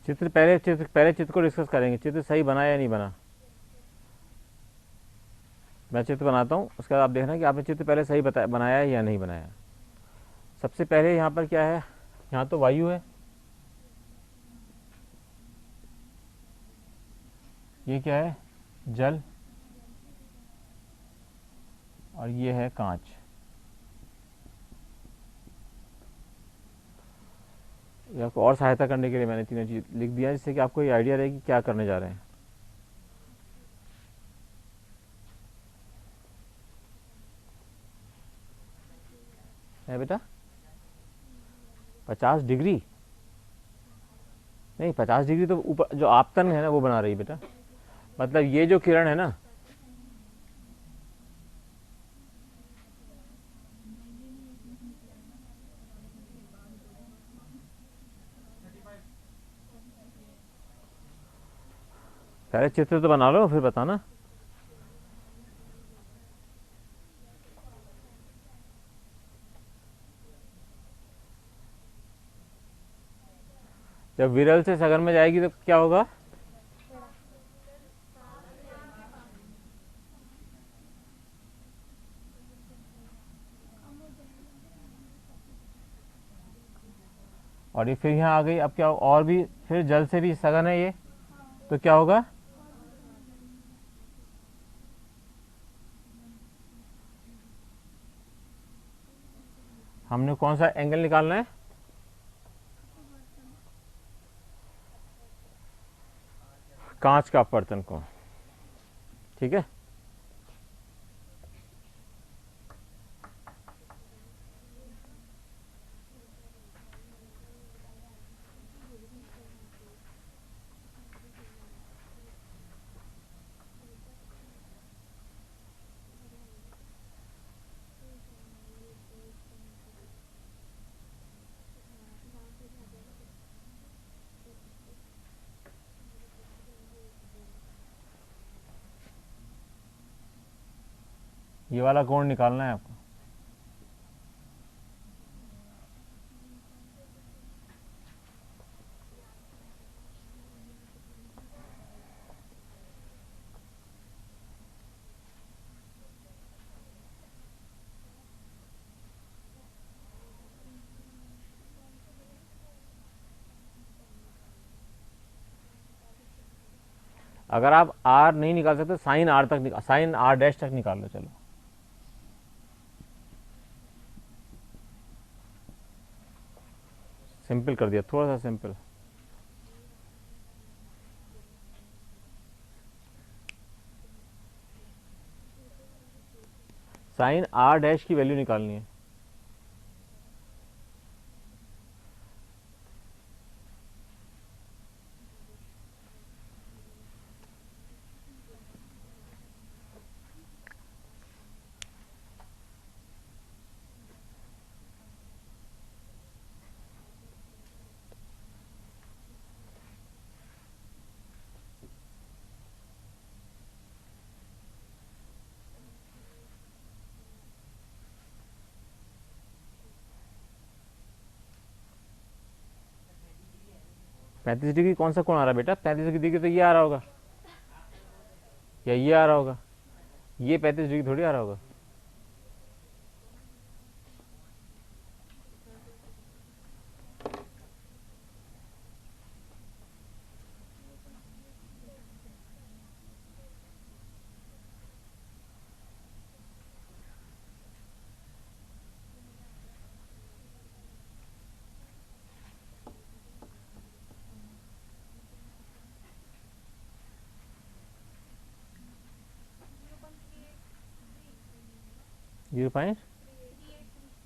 पहले चित्र को डिस्कस करेंगे, चित्र सही बना या नहीं बना। मैं चित्र बनाता हूँ, उसके बाद आप देखना कि आपने चित्र पहले सही बनाया है या नहीं बनाया। सबसे पहले यहाँ पर क्या है, यहाँ तो वायु है, ये क्या है, जल, और ये है कांच। ये आपको और सहायता करने के लिए मैंने तीनों चीज लिख दिया, जिससे कि आपको ये आइडिया रहे कि क्या करने जा रहे हैं। है बेटा 50 डिग्री नहीं, 50 डिग्री तो ऊपर जो आपतन है ना वो बना रही है बेटा। मतलब ये जो किरण है ना, पहले चित्र तो बना लो फिर बताना। जब विरल से सघन में जाएगी तो क्या होगा, और ये फिर यहाँ आ गई। अब क्या, और भी फिर जल से भी सघन है ये, तो क्या होगा, हमने कौन सा एंगल निकालना है, कांच का अपवर्तन कोण। ठीक है, ये वाला कोण निकालना है आपको। अगर आप आर नहीं निकाल सकते साइन आर तक साइन आर डैश तक निकाल लो। चलो सिंपल कर दिया, थोड़ा सा सिंपल। साइन आर डैश की वैल्यू निकालनी है। पैंतीस डिग्री कौन सा कोण आ रहा है बेटा? 35 डिग्री तो ये आ रहा होगा या ये आ रहा होगा, ये 35 डिग्री थोड़ी आ रहा होगा। जीरो पॉइंट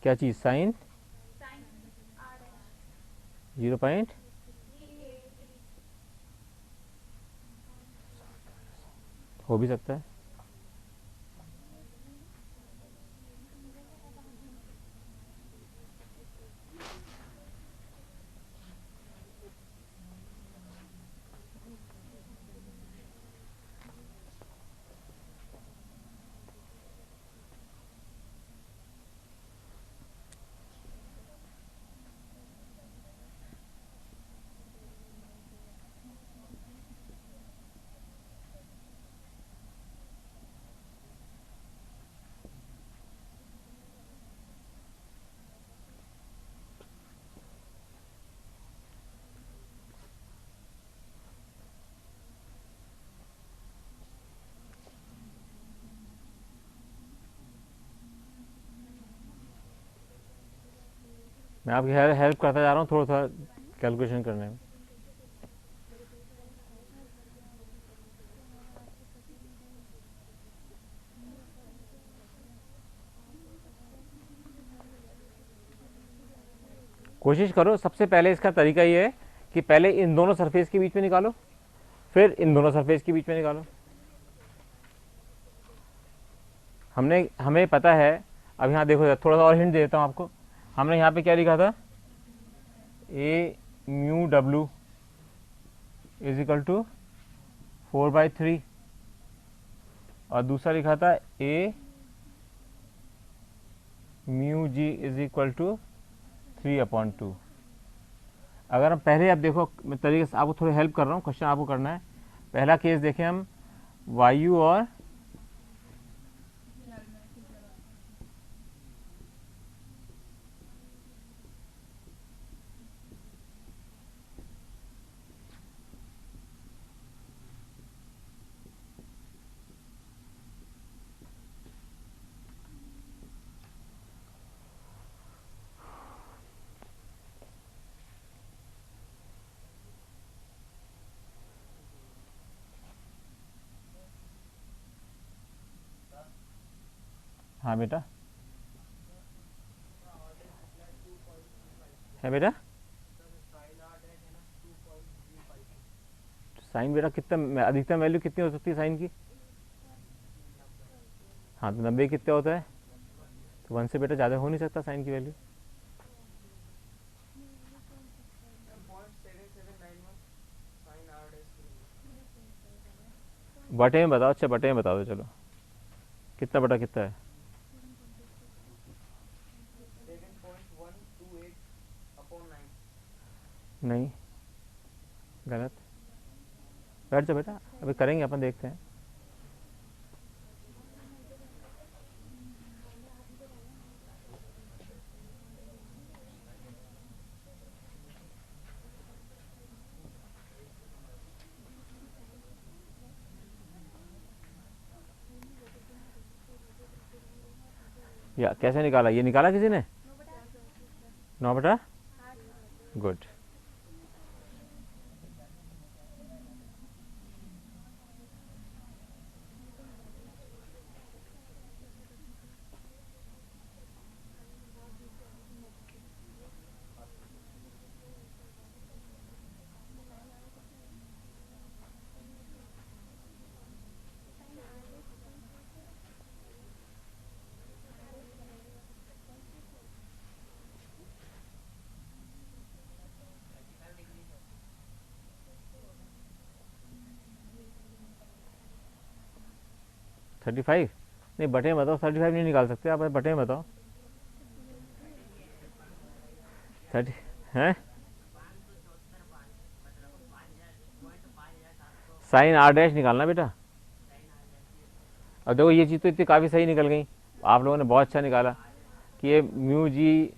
क्या चीज? साइन 0., हो भी सकता है। मैं आपकी हेल्प करता जा रहा हूँ थोड़ा थोड़ा कैलकुलेशन करने में। कोशिश करो, सबसे पहले इसका तरीका ये है कि पहले इन दोनों सरफेस के बीच में निकालो, फिर इन दोनों सरफेस के बीच में निकालो। हमें पता है। अब यहाँ देखो, थोड़ा सा और हिंट देता हूँ आपको। हमने यहाँ पे क्या लिखा था? ए म्यू डब्ल्यू इज इक्वल टू 4/3 और दूसरा लिखा था a mu g is equal to 3/2। अगर हम पहले, अब देखो मैं तरीके से आपको थोड़ी हेल्प कर रहा हूँ, क्वेश्चन आपको करना है। पहला केस देखें हम, वायु और हाँ बेटा, है बेटा। साइन बेटा कितना, अधिकतम वैल्यू कितनी हो सकती है साइन की? हाँ तो 90 कितना होता है? तो 1 से बेटा ज़्यादा हो नहीं सकता साइन की वैल्यू। बटे में बताओ। अच्छा बटे में बता दो, चलो कितना बटा कितना है? नहीं, गलत। बैठ जाओ बेटा, अभी करेंगे अपन, देखते हैं। या कैसे निकाला, ये निकाला किसी ने? 9/, गुड। थर्टी फाइव नहीं, बटे में बताओ, 35 नहीं निकाल सकते आप, बटे में बताओ। 30 हैं, साइन आर डैश निकालना बेटा। अब देखो ये चीज़ तो इतनी काफ़ी सही निकल गई, आप लोगों ने बहुत अच्छा निकाला कि ये mu G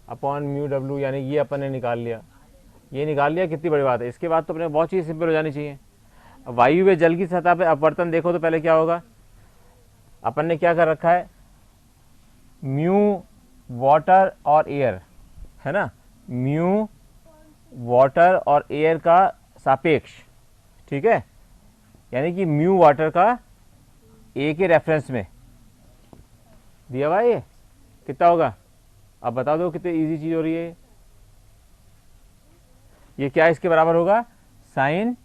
upon mu W, यानी ये अपन ने निकाल लिया, ये निकाल लिया, कितनी बड़ी बात है। इसके बाद तो अपने बहुत चीज़ सिंपल हो जानी चाहिए। अब वायु में जल की सतह पे अपवर्तन देखो तो पहले क्या होगा, अपन ने क्या कर रखा है, म्यू वाटर और एयर, है ना, म्यू वाटर और एयर का सापेक्ष, ठीक है, यानी कि म्यू वाटर का ए के रेफरेंस में दिया हुआ, ये कितना होगा, अब बता दो, कितनी इजी चीज हो रही है ये। क्या इसके बराबर होगा, साइन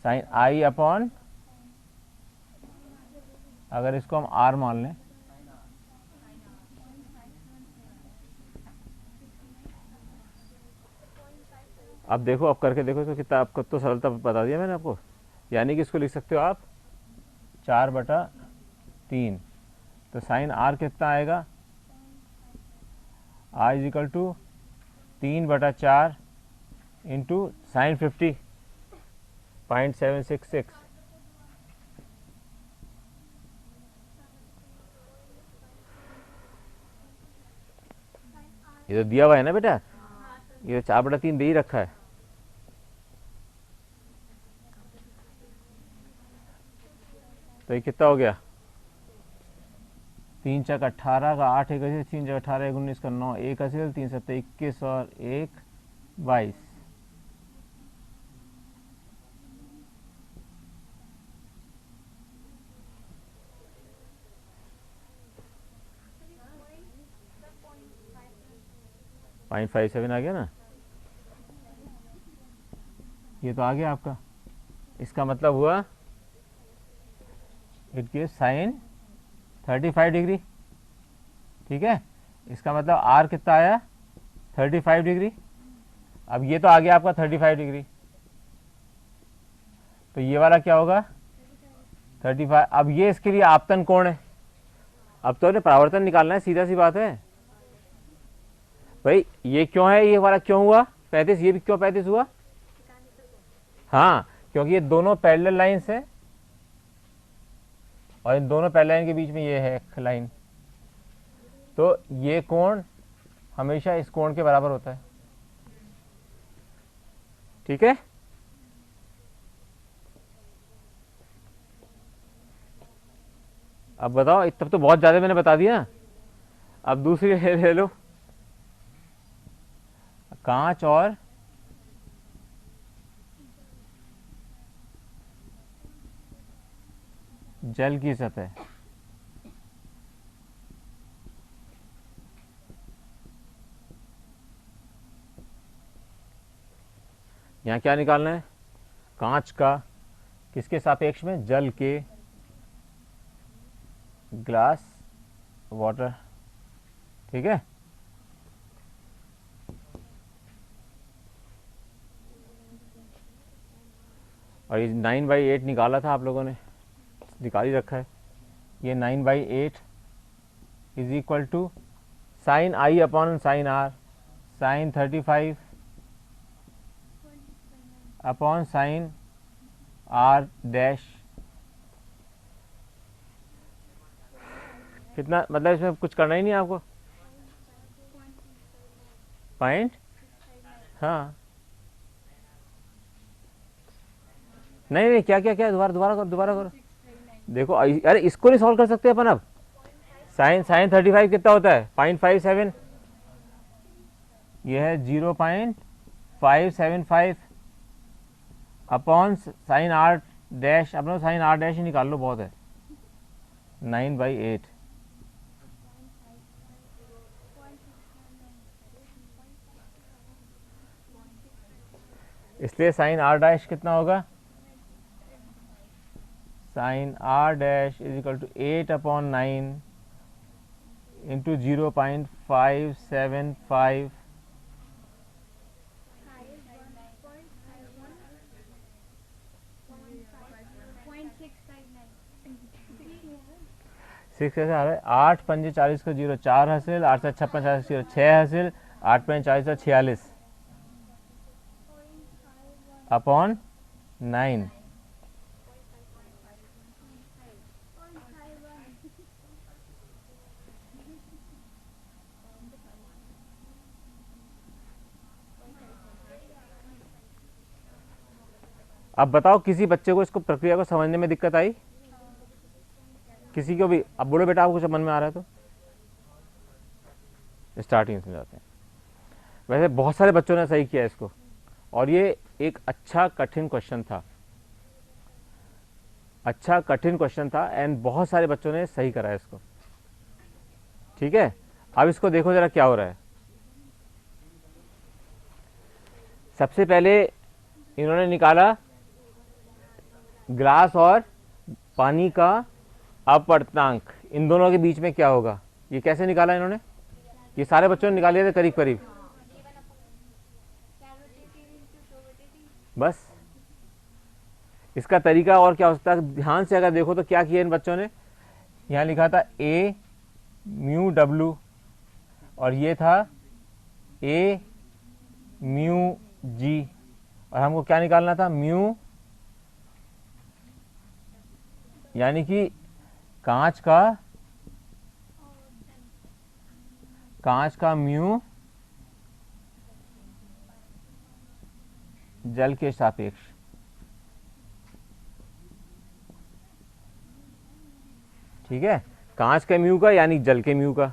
आई अपॉन, अगर इसको हम आर मान लें, अब देखो, अब करके देखो इसको कितना, आपको तो सरलता बता दिया मैंने आपको। यानी कि इसको लिख सकते हो आप 4/3, तो साइन आर कितना आएगा, R is equal to 3/4 into sine 50.766। ये तो दिया हुआ है ना बेटा, ये 4/3 दे ही रखा है। तो ये कितना हो गया, 3 चक 18 का 8 एक 3 चक 18 एक 19 का 9 एक 3 7 21 और 1 22। .57 आ गया ना, ये तो आ गया आपका। इसका मतलब हुआ इट गिव साइन 35 डिग्री, ठीक है। इसका मतलब आर कितना आया, 35 डिग्री। अब ये तो आ गया आपका 35 डिग्री, तो ये वाला क्या होगा 35। अब ये इसके लिए आपतन कोण है, अब तो परावर्तन निकालना है, सीधा सी बात है भाई। ये क्यों है, ये वाला क्यों हुआ 35, ये भी क्यों 35 हुआ, हाँ, क्योंकि ये दोनों पैरेलल लाइंस है और इन दोनों पैरेलल लाइन के बीच में ये है एक लाइन, तो ये कोण हमेशा इस कोण के बराबर होता है, ठीक है। अब बताओ, तब तो बहुत ज्यादा मैंने बता दिया। अब दूसरी ले लो, कांच और जल की सतह, यहां क्या निकालना है, कांच का किसके सापेक्ष में, जल के, ग्लास वाटर, ठीक है। और ये 9/8 निकाला था आप लोगों ने, निकाल ही रखा है। ये 9/8 is equal to sine I upon sine are, sine 35 upon sine R dash, कितना, मतलब इसमें कुछ करना ही नहीं आपको, पॉइंट, हाँ नहीं नहीं, क्या क्या क्या, दोबारा दोबारा करो, दोबारा करो। देखो अरे इसको नहीं सॉल्व कर सकते अपन अब। साइन 35 कितना होता है, 0.57, ये है 0.575 अपॉन साइन आर डैश, अपना साइन आर डैश ही निकाल लो, बहुत है, 9/8। इसलिए साइन आर डैश कितना होगा, sine R dash is equal to 8/9 into 0.575 6 ऐसे आ रहा है, 8 पंजे 40 का 0 4 हासिल, 8 से 56 40 0 6 हासिल, 8 पंजे 40 का 46 अपॉन 9। अब बताओ किसी बच्चे को इसको प्रक्रिया को समझने में दिक्कत आई, किसी को भी? अब बोलो बेटा आपको कुछ मन में आ रहा है तो स्टार्टिंग में जाते हैं। वैसे बहुत सारे बच्चों ने सही किया इसको, और ये एक अच्छा कठिन क्वेश्चन था, अच्छा कठिन क्वेश्चन था, एंड बहुत सारे बच्चों ने सही करा इसको। ठीक है, अब इसको देखो जरा क्या हो रहा है। सबसे पहले इन्होंने निकाला ग्लास और पानी का अपवर्तनांक, इन दोनों के बीच में क्या होगा, ये कैसे निकाला इन्होंने? ये सारे बच्चों ने निकाल लिया था करीब करीब, बस इसका तरीका और क्या हो सकता है, ध्यान से अगर देखो तो क्या किया इन बच्चों ने, यहाँ लिखा था ए म्यू डब्ल्यू, और ये था ए म्यू जी, और हमको क्या निकालना था, म्यू, यानी कि कांच का म्यू जल के सापेक्ष। ठीक है, कांच के म्यू का यानी जल के म्यू का,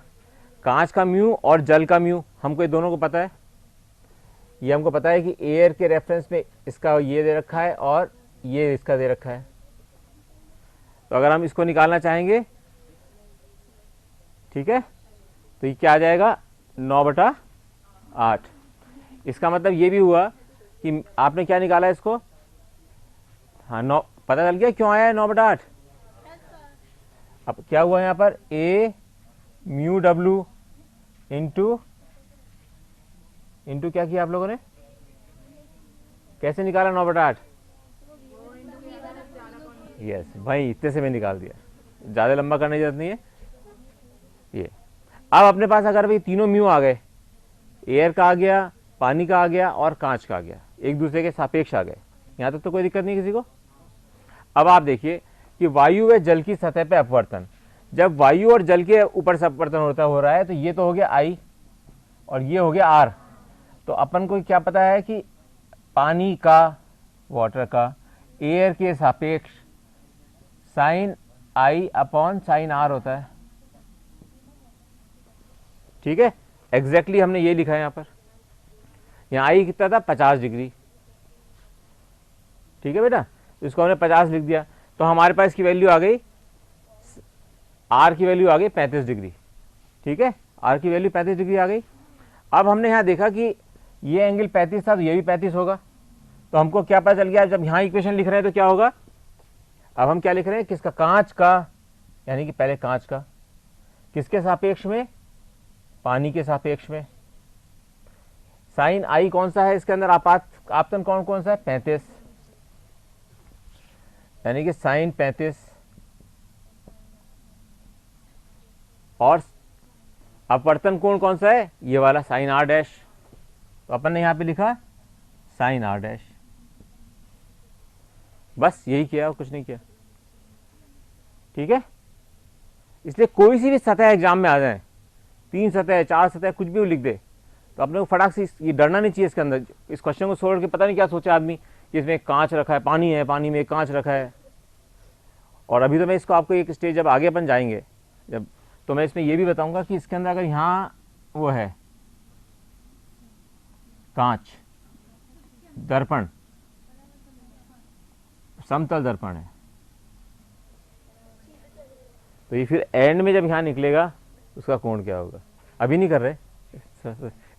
कांच का म्यू और जल का म्यू हमको ये दोनों को पता है। ये हमको पता है कि एयर के रेफरेंस में इसका ये दे रखा है और ये इसका दे रखा है। तो अगर हम इसको निकालना चाहेंगे, ठीक है, तो ये क्या आ जाएगा, 9/8। इसका मतलब ये भी हुआ कि आपने क्या निकाला इसको, हाँ 9, पता चल गया क्यों आया है 9/8। अब क्या हुआ यहाँ पर, ए म्यू डब्ल्यू इंटू क्या किया आप लोगों ने, कैसे निकाला 9/8? यस भाई, इतने से मैं निकाल दिया, ज़्यादा लंबा करने की जरूरत नहीं है। ये अब अपने पास अगर भाई तीनों म्यू आ गए, एयर का आ गया, पानी का आ गया और कांच का आ गया, एक दूसरे के सापेक्ष आ गए, यहाँ तक तो कोई दिक्कत नहीं किसी को। अब आप देखिए कि वायु व जल की सतह पे अपवर्तन, जब वायु और जल के ऊपर से अपवर्तन हो रहा है तो ये तो हो गया आई और ये हो गया आर। तो अपन को क्या पता है कि पानी का, वाटर का, एयर के सापेक्ष साइन आई अपॉन साइन आर होता है। ठीक है, एग्जैक्टली हमने ये लिखा है यहाँ पर, यहाँ आई कितना था, 50 डिग्री। ठीक है बेटा, तो इसको हमने 50 लिख दिया, तो हमारे पास इसकी वैल्यू आ गई, आर की वैल्यू आ गई 35 डिग्री। ठीक है, आर की वैल्यू 35 डिग्री आ गई। अब हमने यहाँ देखा कि ये एंगल 35 था तो ये भी 35 होगा, तो हमको क्या पता चल गया, जब यहाँ इक्वेशन लिख रहे हैं तो क्या होगा, अब हम क्या लिख रहे हैं, किसका, कांच का, यानी कि पहले कांच का, किसके सापेक्ष में, पानी के सापेक्ष में। साइन आई कौन सा है इसके अंदर, आपतन कौन सा है, 35, यानी कि साइन 35, और अपवर्तन कोण कौन सा है, ये वाला साइन आर डैश। तो अपन ने यहाँ पे लिखा साइन आर डैश, बस यही किया और कुछ नहीं किया। ठीक है, इसलिए कोई सी भी सतह एग्जाम में आ जाए, 3 सतह 4 सतह कुछ भी वो लिख दे, तो अपने को फटाक से ये डरना नहीं चाहिए इसके अंदर। इस क्वेश्चन को छोड़ के पता नहीं क्या सोचा आदमी कि इसमें कांच रखा है, पानी है, पानी में एक कांच रखा है। और अभी तो मैं इसको आपको एक स्टेज जब आगे अपन जाएंगे जब, तो मैं इसमें ये भी बताऊंगा कि इसके अंदर अगर यहाँ वो है कांच, दर्पण, समतल दर्पण है, तो ये फिर एंड में जब यहाँ निकलेगा उसका कोण क्या होगा। अभी नहीं कर रहे,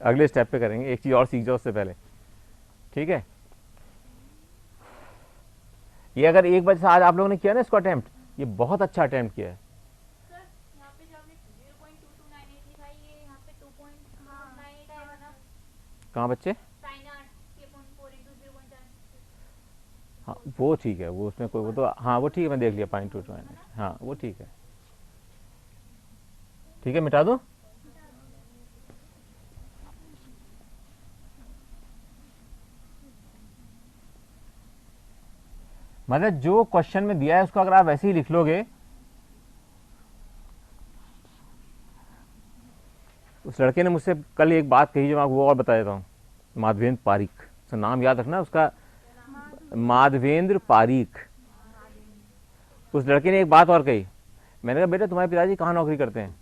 अगले स्टेप पे करेंगे, एक चीज और सीख जाओ उससे पहले। ठीक है, ये अगर एक बजे से आज आप लोगों ने किया ना इसको अटेम्प्ट, ये बहुत अच्छा अटेम्प्ट किया है। सर यहाँ पे जो आपने 0.2298 लिखा है, ये यहाँ पे 2.98 आएगा ना? कहाँ बच्चे? sin r के 4 into 0.4। हाँ वो ठीक है, वो उसमें कोई वो तो हाँ वो ठीक है, मैं देख लिया 0.22, हाँ वो ठीक है। ठीक है, मिटा दूं? मतलब जो क्वेश्चन में दिया है उसको अगर आप वैसे ही लिख लोगे, उस लड़के ने मुझसे कल एक बात कही जो मैं वो और बता देता हूँ, माधवेंद्र पारीक, तो नाम याद रखना उसका, माधवेंद्र पारीक। उस लड़के ने एक बात और कही, मैंने कहा बेटा तुम्हारे पिताजी कहाँ नौकरी करते हैं?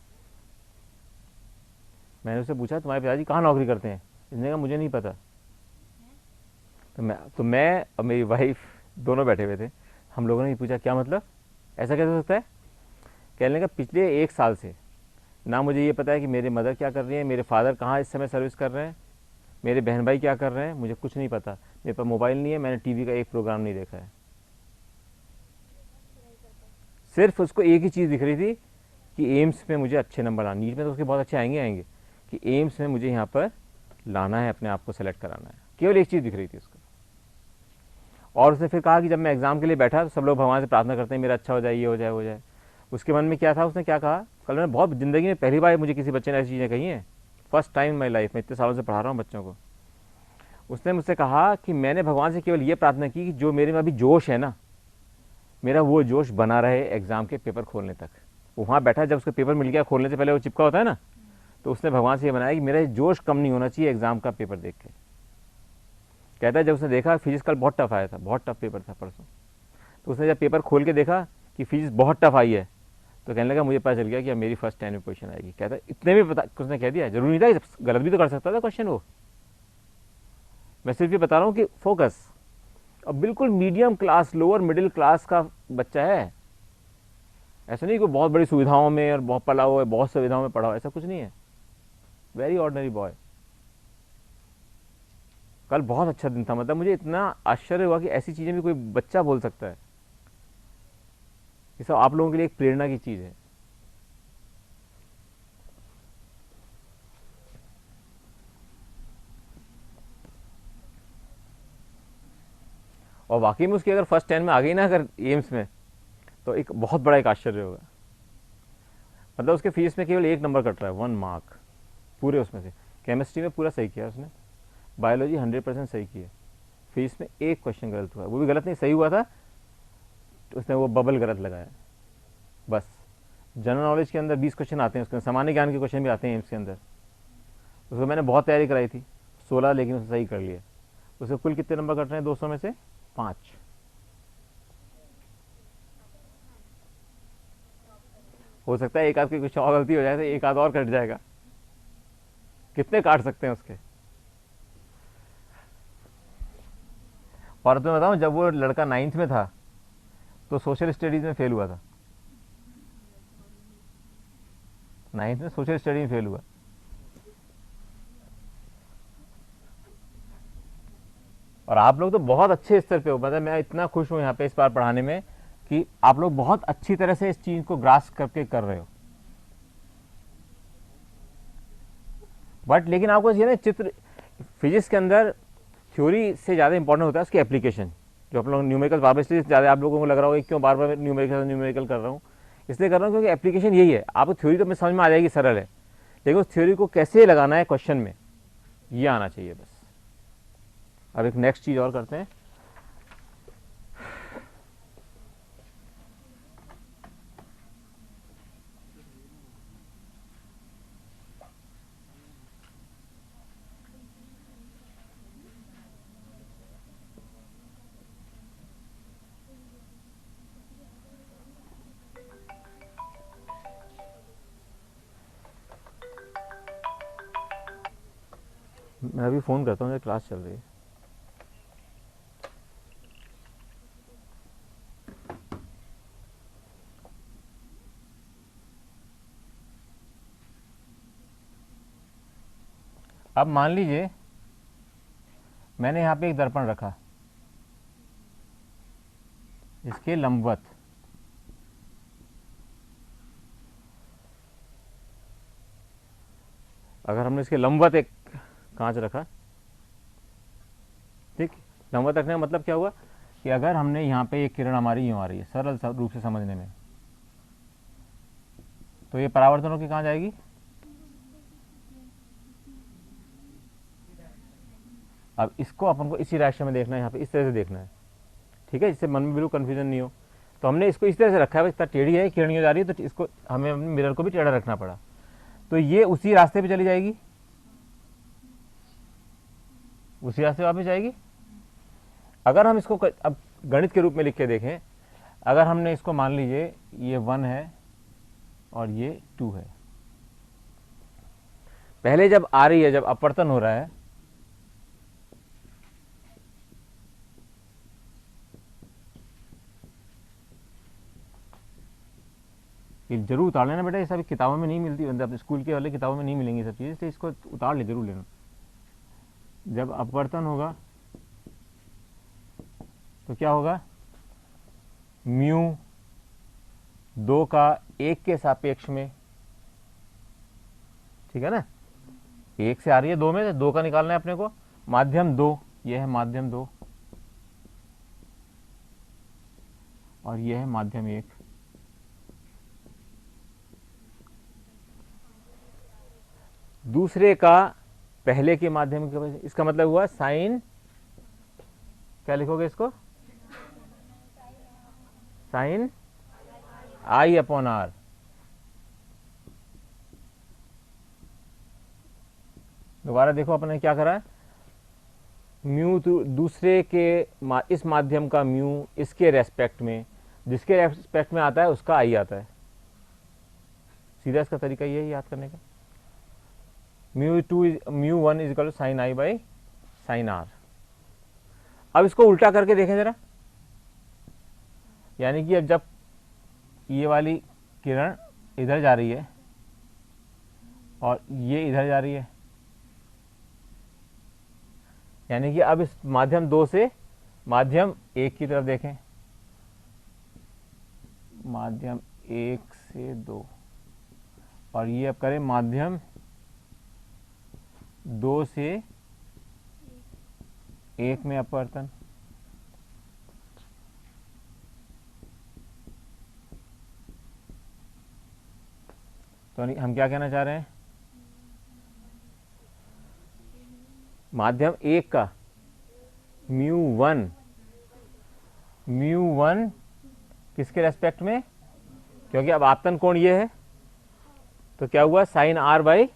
मैंने उससे पूछा तुम्हारे पिताजी कहाँ नौकरी करते हैं? इसने कहा मुझे नहीं पता। तो मैं और मेरी वाइफ दोनों बैठे हुए थे, हम लोगों ने पूछा क्या मतलब, ऐसा कैसे हो सकता है? कहने का पिछले 1 साल से ना मुझे ये पता है कि मेरे मदर क्या कर रही है, मेरे फादर कहाँ इस समय सर्विस कर रहे हैं, मेरे बहन भाई क्या कर रहे हैं, मुझे कुछ नहीं पता। मेरे पास मोबाइल नहीं है, मैंने टीवी का एक प्रोग्राम नहीं देखा है। सिर्फ उसको एक ही चीज़ दिख रही थी कि एम्स में मुझे अच्छे नंबर आने, नीट में तो उसके बहुत अच्छे आएंगे, कि एम्स में मुझे यहाँ पर लाना है, अपने आप को सेलेक्ट कराना है, केवल एक चीज़ दिख रही थी उसको। और उसने फिर कहा कि जब मैं एग्जाम के लिए बैठा तो सब लोग भगवान से प्रार्थना करते हैं मेरा अच्छा हो जाए, ये हो जाए, वो जाए। उसके मन में क्या था, उसने क्या कहा, कल मैं बहुत ज़िंदगी में पहली बार मुझे किसी बच्चे ने ऐसी चीज़ें कही हैं, first time in my life में, इतने सालों से पढ़ा रहा हूँ बच्चों को। उसने मुझसे कहा कि मैंने भगवान से केवल ये प्रार्थना की कि जो मेरे में अभी जोश है ना, मेरा वो जोश बना रहे एग्जाम के पेपर खोलने तक। वो वहाँ बैठा, जब उसका पेपर मिल गया, खोलने से पहले वो चिपका होता है ना, तो उसने भगवान से ये बनाया कि मेरा जोश कम नहीं होना चाहिए एग्जाम का पेपर देख के। कहता है जब उसने देखा फिजिक्स कल बहुत टफ आया था, बहुत टफ पेपर था परसों, तो उसने जब पेपर खोल के देखा कि फिजिक्स बहुत टफ आई है, तो कहने लगा मुझे पता चल गया कि अब मेरी फर्स्ट 10 में पोजीशन आएगी। कहता है इतने में पता उसने कह दिया, जरूरी नहीं था, गलत भी तो कर सकता था क्वेश्चन वो। मैं सिर्फ ये बता रहा हूँ कि फोकस। अब बिल्कुल medium class, lower middle class का बच्चा है, ऐसा नहीं कोई बहुत बड़ी सुविधाओं में और बहुत पढ़ा हुआ है, बहुत सुविधाओं में पढ़ा हुआ, ऐसा कुछ नहीं है। Very ordinary boy. कल बहुत अच्छा दिन था, मतलब मुझे इतना आश्चर्य हुआ कि ऐसी चीजें भी कोई बच्चा बोल सकता है। ये सब आप लोगों के लिए एक प्रेरणा की चीज है। और वाकई में उसकी अगर फर्स्ट 10 में आ गई ना अगर एम्स में, तो एक बहुत बड़ा एक आश्चर्य होगा। मतलब उसके फिजिक्स में केवल 1 नंबर कट रहा है, 1 मार्क पूरे उसमें से। केमिस्ट्री में पूरा सही किया उसने, बायोलॉजी 100% सही की है, फिजिक्स में 1 क्वेश्चन गलत हुआ, वो भी गलत नहीं सही हुआ था, तो उसने वो बबल गलत लगाया बस। जनरल नॉलेज के अंदर 20 क्वेश्चन आते हैं, उसके सामान्य ज्ञान के क्वेश्चन भी आते हैं एम्स के अंदर। उसको मैंने बहुत तैयारी कराई थी, 16, लेकिन उसने सही कर लिया। उसके कुल कितने नंबर कट रहे हैं 200 में से? 5। हो सकता है एक आध की कुछ और गलती हो जाए तो एक आध और कट जाएगा, कितने काट सकते हैं उसके। और तुम्हें बताऊं, जब वो लड़का 9th में था तो सोशल स्टडीज में फेल हुआ था, 9th में सोशल स्टडी में फेल हुआ। और आप लोग तो बहुत अच्छे स्तर पे हो, मतलब मैं इतना खुश हूं यहाँ पे इस बार पढ़ाने में कि आप लोग बहुत अच्छी तरह से इस चीज को ग्रास्प करके कर रहे हो। बट लेकिन आपको ये ना चित्र, फिजिक्स के अंदर थ्योरी से ज़्यादा इंपॉर्टेंट होता है उसकी एप्लीकेशन। जो आप लोग न्यूमेरिकल बार बार, इसलिए ज़्यादा आप लोगों को लग रहा होगा क्यों बार बार न्यूमेरिकल कर रहा हूँ, इसलिए कर रहा हूँ क्योंकि एप्लीकेशन यही है। आपको थ्योरी तो मैं समझ में आ जाएगी, सरल है, लेकिन उस थ्योरी को कैसे लगाना है क्वेश्चन में, ये आना चाहिए बस। अब एक नेक्स्ट चीज़ और करते हैं। मैं अभी फ़ोन करता हूँ, क्लास चल रही है। अब मान लीजिए मैंने यहाँ पे एक दर्पण रखा, इसके लंबवत, अगर हमने इसके लंबवत एक कांच रखा, ठीक, लंबवत रखने का मतलब क्या हुआ कि अगर हमने यहाँ पे एक किरण हमारी यूँ आ रही है, सरल रूप से समझने में, तो ये परावर्तन होकर कहाँ जाएगी, अब इसको अपन को इसी डायरेक्शन में देखना है, यहाँ पे इस तरह से देखना है, ठीक है, जिससे मन में बिल्कुल कन्फ्यूजन नहीं हो। तो हमने इसको इस तरह से रखा है, इतना टेढ़ी है, किरण यूँ जा रही है, तो इसको हमें अपने मिरर को भी टेढ़ा रखना पड़ा, तो ये उसी रास्ते पे चली जाएगी, उसी रास्ते पे वापस जाएगी। अगर हम इसको अब गणित के रूप में लिख के देखें, अगर हमने इसको मान लीजिए ये 1 है और ये 2 है, पहले जब आ रही है, जब अपवर्तन हो रहा है, ये जरूर उतार लेना बेटा, ये सब किताबों में नहीं मिलती, मतलब स्कूल के वाले किताबों में नहीं मिलेंगी सब चीज़ें, तो इसको उतार ले, जरूर लेना। जब अपवर्तन होगा तो क्या होगा, म्यू 2 का 1 के सापेक्ष में, ठीक है ना, 1 से आ रही है 2 में, तो 2 का निकालना है अपने को, माध्यम 2, यह है माध्यम 2 और यह है माध्यम 1। दूसरे का पहले के माध्यम के, इसका मतलब हुआ साइन, क्या लिखोगे इसको, साइन आई अपॉन आर। दोबारा देखो अपने क्या करा है, म्यू दूसरे के इस माध्यम का म्यू इसके रेस्पेक्ट में, जिसके रेस्पेक्ट में आता है उसका आई आता है, सीधा इसका तरीका ये है याद करने का। Mu 1 is equal to sine I by sine R. अब इसको उल्टा करके देखें जरा, यानी कि अब जब ये वाली किरण इधर जा रही है और ये इधर जा रही है, यानी कि अब इस माध्यम 2 से माध्यम 1 की तरफ देखें, माध्यम 1 से 2, और ये अब करें माध्यम 2 से 1 में अपवर्तन। तो हम क्या कहना चाह रहे हैं, माध्यम 1 का म्यू 1 किसके रेस्पेक्ट में, क्योंकि अब आपतन कोण ये है, तो क्या हुआ, साइन आर बाई,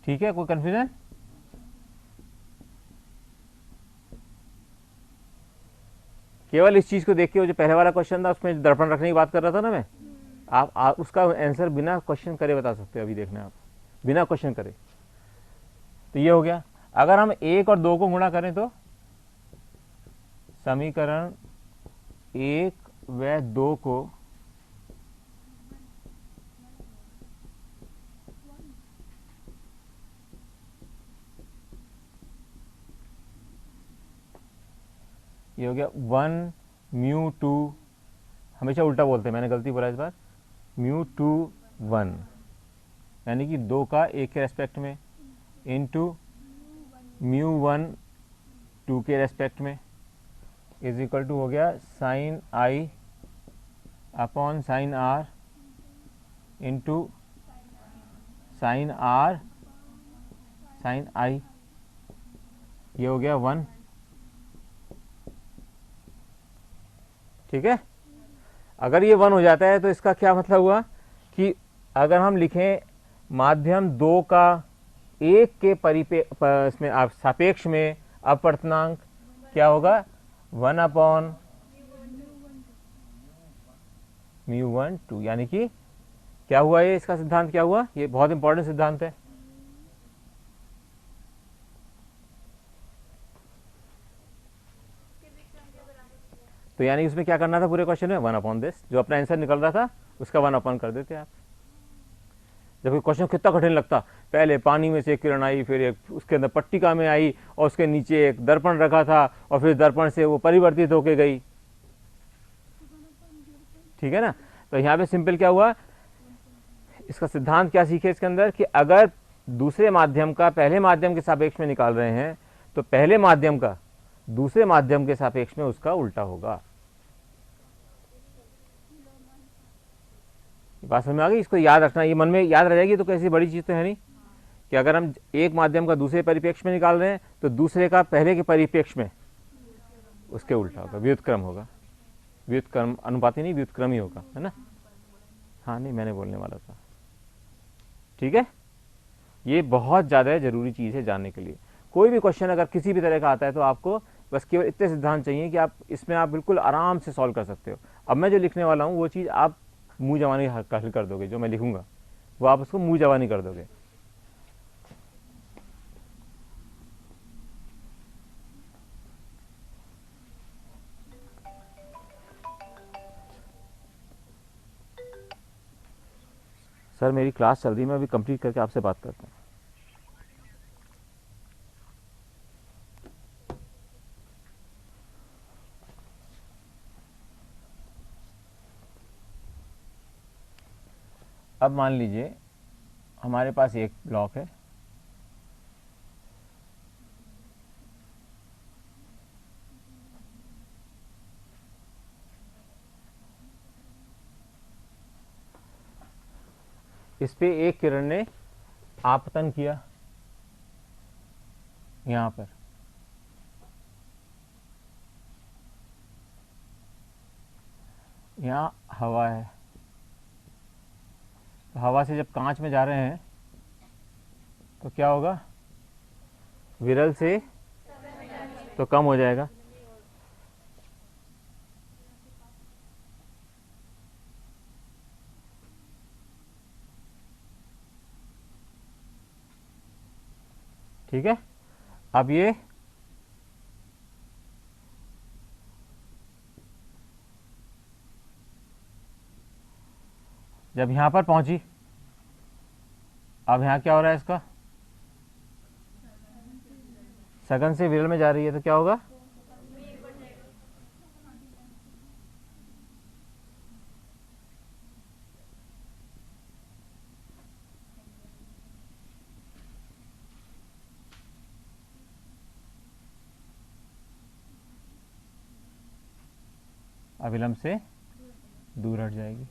ठीक है, कोई कंफ्यूजन, केवल इस चीज को देख के, जो पहले वाला क्वेश्चन था उसमें दर्पण रखने की बात कर रहा था ना मैं, आप उसका आंसर बिना क्वेश्चन करे बता सकते हो, अभी देखना है आप, बिना क्वेश्चन करे। तो ये हो गया। अगर हम 1 और 2 को गुणा करें तो समीकरण 1 व 2 को ये हो गया 1 म्यू 2, हमेशा उल्टा बोलते हैं, मैंने गलती बोला इस बार, म्यू 2 1, यानी कि 2 का 1 के रेस्पेक्ट में, इंटू म्यू 1 2 के रेस्पेक्ट में, इज इक्वल टू हो गया sine I upon sine r into sine are sine i, ये हो गया 1। ठीक है, अगर ये 1 हो जाता है तो इसका क्या मतलब हुआ कि अगर हम लिखें माध्यम 2 का 1 के इसमें सापेक्ष में अपवर्तनांक क्या होगा, 1/μ1/2, यानी कि क्या हुआ, ये इसका सिद्धांत क्या हुआ, ये बहुत इंपॉर्टेंट सिद्धांत है। तो यानी उसमें क्या करना था पूरे क्वेश्चन में, 1/this, जो अपना आंसर निकल रहा था उसका 1 कर देते आप। जब क्वेश्चन कितना कठिन लगता, पहले पानी में से एक किरण आई, फिर एक उसके अंदर पट्टिका में आई, और उसके नीचे एक दर्पण रखा था, और फिर दर्पण से वो परिवर्तित होके गई। ठीक है ना, तो यहाँ पे सिंपल क्या हुआ, इसका सिद्धांत क्या सीखे इसके अंदर कि अगर दूसरे माध्यम का पहले माध्यम के सापेक्ष में निकाल रहे हैं तो पहले माध्यम का दूसरे माध्यम के सापेक्ष में उसका उल्टा होगा। बात समझ में आ गई, इसको याद रखना, ये मन में याद रह जाएगी तो कैसी बड़ी चीज तो है नहीं कि अगर हम एक माध्यम का दूसरे परिप्रेक्ष्य में निकाल रहे हैं तो दूसरे का पहले के परिप्रेक्ष्य में उसके उल्टा होगा, व्युत्क्रम होगा, व्युत्क्रम अनुपाती नहीं, व्युत्क्रम ही होगा, है ना। हाँ नहीं, मैंने बोलने वाला था। ठीक है, ये बहुत ज़्यादा जरूरी चीज़ है जानने के लिए। कोई भी क्वेश्चन अगर किसी भी तरह का आता है तो आपको बस केवल इतने सिद्धांत चाहिए कि आप इसमें आप बिल्कुल आराम से सॉल्व कर सकते हो। अब मैं जो लिखने वाला हूँ वो चीज़ आप मुंह जवानी हासिल कर दोगे, जो मैं लिखूंगा वो आप उसको मुंह जवानी कर दोगे। सर मेरी क्लास चल रही है, मैं अभी कंप्लीट करके आपसे बात करता हूँ। अब मान लीजिए हमारे पास एक ब्लॉक है, इस पे एक किरण ने आपतन किया, यहां पर यहां हवा है, तो हवा से जब कांच में जा रहे हैं तो क्या होगा, विरल से तो कम हो जाएगा, ठीक है। अब ये जब यहां पर पहुंची, अब यहां क्या हो रहा है, इसका सघन से विरल में जा रही है, तो क्या होगा, अविलंब से दूर हट जाएगी।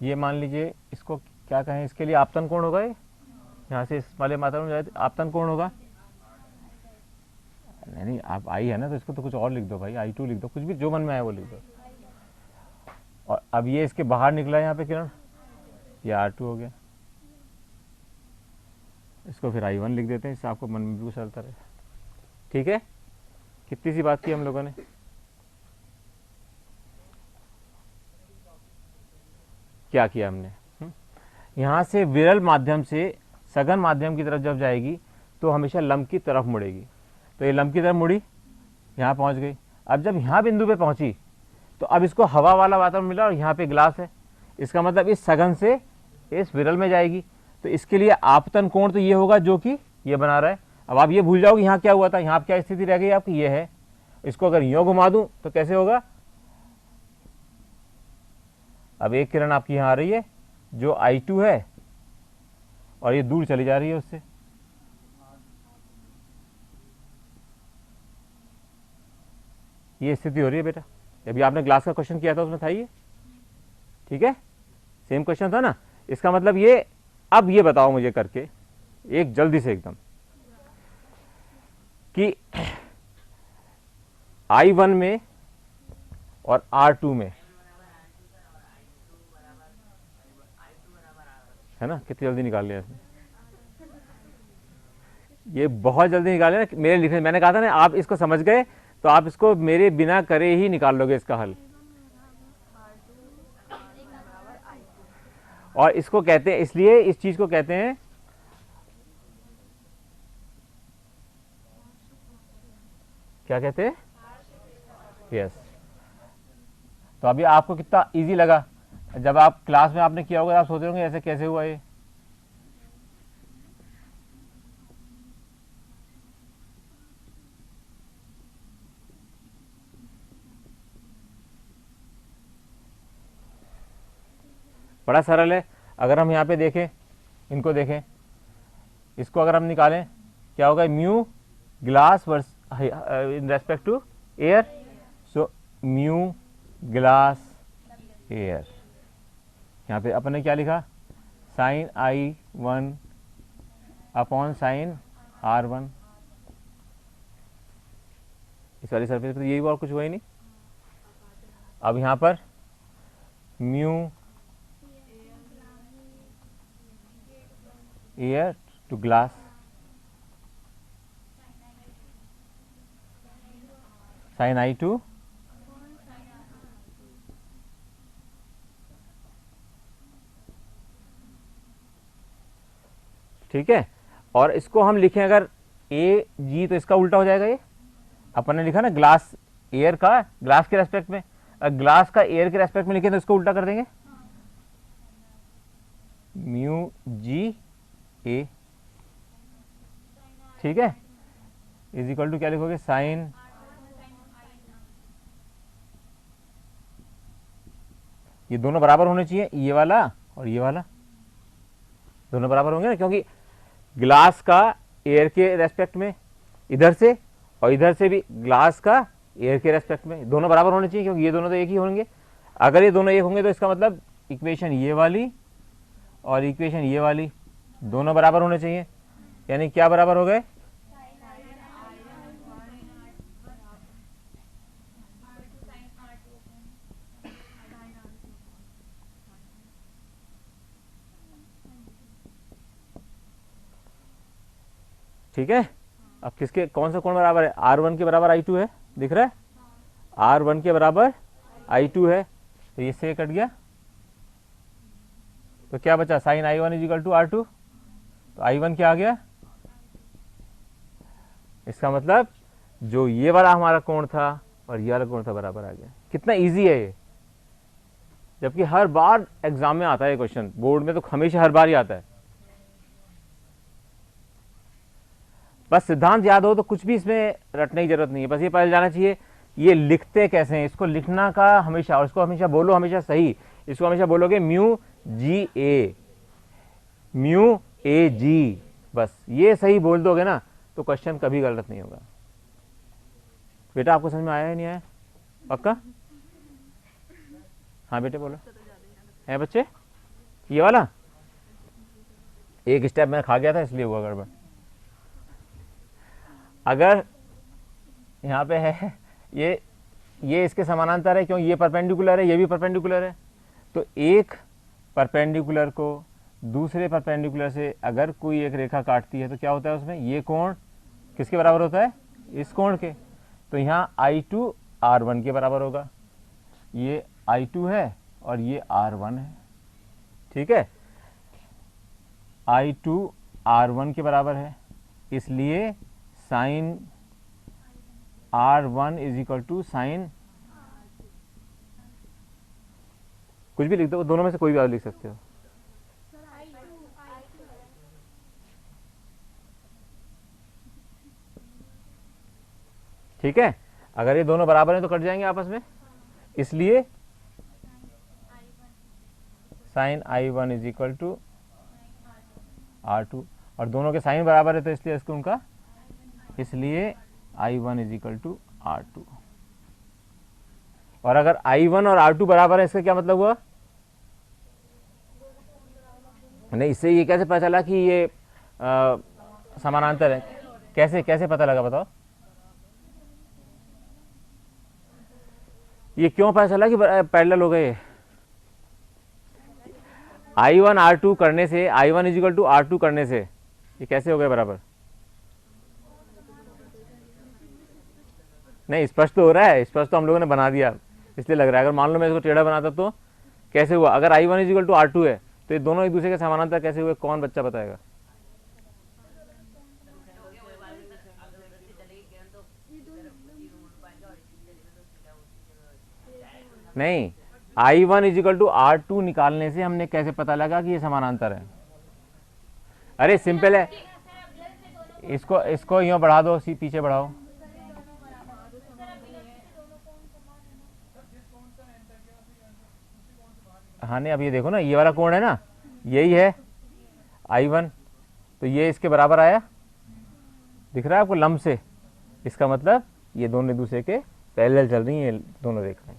ये मान लीजिए इसको क्या कहें, इसके लिए आपतन कोण होगा, ये यहाँ से इस वाले मात्रा में जाए तो आपतन कोण होगा, नहीं आप आई है ना तो इसको तो कुछ और लिख दो भाई, I2 लिख दो, कुछ भी जो मन में आए वो लिख दो। और अब ये इसके बाहर निकला यहाँ पे किरण, ये R2 हो गया, इसको फिर I1 लिख देते हैं, इससे आपको मन में भी चलता रहे। ठीक है, कितनी सी बात की हम लोगों ने। क्या किया हमने, यहाँ से विरल माध्यम से सघन माध्यम की तरफ जब जाएगी तो हमेशा लंब की तरफ मुड़ेगी, तो ये लंब की तरफ मुड़ी, यहाँ पहुँच गई। अब जब यहाँ बिंदु पे पहुँची तो अब इसको हवा वाला वातावरण मिला और यहाँ पे ग्लास है, इसका मतलब इस सघन से इस विरल में जाएगी, तो इसके लिए आपतन कोण तो ये होगा जो कि ये बना रहा है। अब आप ये भूल जाओगे यहाँ क्या हुआ था, यहाँ क्या स्थिति रह गई आपकी, ये है। इसको अगर यूं घुमा दूं तो कैसे होगा, अब एक किरण आपकी यहाँ आ रही है जो I2 है और ये दूर चली जा रही है उससे, ये स्थिति हो रही है बेटा। अभी आपने ग्लास का क्वेश्चन किया था उसमें था ये, ठीक है, सेम क्वेश्चन था ना। इसका मतलब ये, अब ये बताओ मुझे करके एक जल्दी से एकदम कि I1 में और R2 में, है ना, कितनी जल्दी निकाल लिया इसने, ये बहुत जल्दी निकाल लिया ना मेरे लिखने। मैंने कहा था ना आप इसको समझ गए तो आप इसको मेरे बिना करे ही निकाल लोगे इसका हल। और इसको कहते हैं, इसलिए इस चीज को कहते हैं, क्या कहते हैं, यस। तो अभी आपको कितना इजी लगा, जब आप क्लास में आपने किया होगा आप सोच रहे होंगे ऐसे कैसे हुआ ये। बड़ा सरल है। अगर हम यहाँ पे देखें, इनको देखें, इसको अगर हम निकालें क्या होगा, mu glass versus in respect to air, so mu glass air. यहाँ पे अपन ने क्या लिखा, sign I1 upon sine R1। इस वाली सरफेस पर यही हुआ और कुछ हुआ ही नहीं। अब यहाँ पर mu air to glass, sine I2 ठीक है। और इसको हम लिखें अगर ए जी तो इसका उल्टा हो जाएगा। ये अपन ने लिखा ना ग्लास एयर का ग्लास के रेस्पेक्ट में, ग्लास का एयर के रेस्पेक्ट में लिखें तो इसको उल्टा कर देंगे, म्यू जी ए, ठीक है, इज इक्वल टू क्या लिखोगे, साइन, ये दोनों बराबर होने चाहिए, ये वाला और ये वाला दोनों बराबर होंगे ना, क्योंकि ग्लास का एयर के रेस्पेक्ट में इधर से और इधर से भी ग्लास का एयर के रेस्पेक्ट में दोनों बराबर होने चाहिए, क्योंकि ये दोनों तो एक ही होंगे। अगर ये दोनों एक होंगे तो इसका मतलब इक्वेशन ये वाली और इक्वेशन ये वाली दोनों बराबर होने चाहिए। यानी क्या बराबर हो गए, ठीक है। अब किसके कौन सा कोण बराबर है, R1 के बराबर I2 है, दिख रहा है, R1 के बराबर I2 है, तो ये से कट गया, तो क्या बचा, sign I1 is equal to R2, तो I1 क्या आ गया, इसका मतलब जो ये वाला हमारा कोण था और ये वाला कोण था बराबर आ गया। कितना इजी है ये, जबकि हर बार एग्जाम में आता है ये क्वेश्चन, बोर्ड में तो हमेशा हर बार ही आता है। बस सिद्धांत याद हो तो कुछ भी इसमें रटने की जरूरत नहीं है, बस ये पता जाना चाहिए ये लिखते कैसे हैं, इसको लिखना का हमेशा, और इसको हमेशा बोलो हमेशा सही, इसको हमेशा बोलोगे mu G A, mu A जी, बस ये सही बोल दोगे ना तो क्वेश्चन कभी गलत नहीं होगा। बेटा आपको समझ में आया है नहीं आया, पक्का, हाँ बेटे बोलो, है बच्चे, ये वाला एक स्टेप मैं खा गया था इसलिए हुआ गड़बड़। अगर यहाँ पे है ये इसके समानांतर है, क्योंकि ये परपेंडिकुलर है, ये भी परपेंडिकुलर है, तो एक परपेंडिकुलर को दूसरे परपेंडिकुलर से अगर कोई एक रेखा काटती है तो क्या होता है उसमें, ये कोण किसके बराबर होता है, इस कोण के। तो यहाँ I2 R1 के बराबर होगा, ये I2 है और ये R1 है, ठीक है, I2 R1 के बराबर है, इसलिए sine R1 is equal to sine, कुछ भी लिख दो, दोनों में से कोई भी आप लिख सकते हो, ठीक है, अगर ये दोनों बराबर हैं तो कट जाएंगे आपस में, इसलिए sign I1 is equal to R2, और दोनों के साइन बराबर है तो इसलिए इसको उनका, इसलिए I1 is equal to R2। और अगर I1 और R2 बराबर है, इसका क्या मतलब हुआ? नहीं, इससे ये कैसे पता चला कि ये समानांतर है? कैसे कैसे पता लगा बताओ? ये क्यों पता चला कि पैरेलल हो गए? I1 R2 करने से, I1 is equal to R2 करने से ये कैसे हो गए बराबर? नहीं, स्पष्ट तो हो रहा है, स्पष्ट तो हम लोगों ने बना दिया, इसलिए लग रहा है। अगर मान लो मैं इसको टेढ़ा बनाता तो कैसे हुआ? अगर I1 is equal to R2 है तो ये दोनों एक दूसरे के समानांतर कैसे हुए? कौन बच्चा बताएगा? नहीं, I1 is equal to R2 निकालने से हमने कैसे पता लगा कि ये समानांतर है? अरे सिंपल है, इसको इसको यूँ बढ़ा दो, पीछे बढ़ाओ। हाँ नहीं, अब ये देखो ना, ये वाला कोण है ना, यही है I1, तो ये इसके बराबर आया, दिख रहा है आपको लंब से? इसका मतलब ये दोनों एक दूसरे के पैरेलल चल रही हैं, दोनों रेखाएं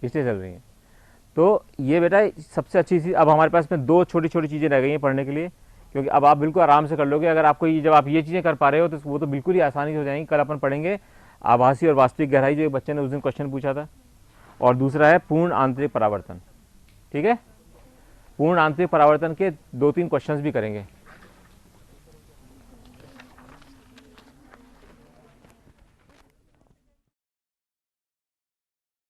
इसलिए चल रही हैं। तो ये बेटा सबसे अच्छी चीज़, अब हमारे पास में दो छोटी छोटी चीज़ें रह गई हैं पढ़ने के लिए, क्योंकि अब आप बिल्कुल आराम से कर लोगे। अगर आपको ये, जब आप ये चीज़ें कर पा रहे हो तो वो तो बिल्कुल ही आसानी से हो जाएंगी। कल अपन पढ़ेंगे आभासी और वास्तविक गहराई, जो एक बच्चे ने उस दिन क्वेश्चन पूछा था, और दूसरा है पूर्ण आंतरिक परावर्तन। ठीक है, पूर्ण आंतरिक परावर्तन के 2-3 क्वेश्चंस भी करेंगे।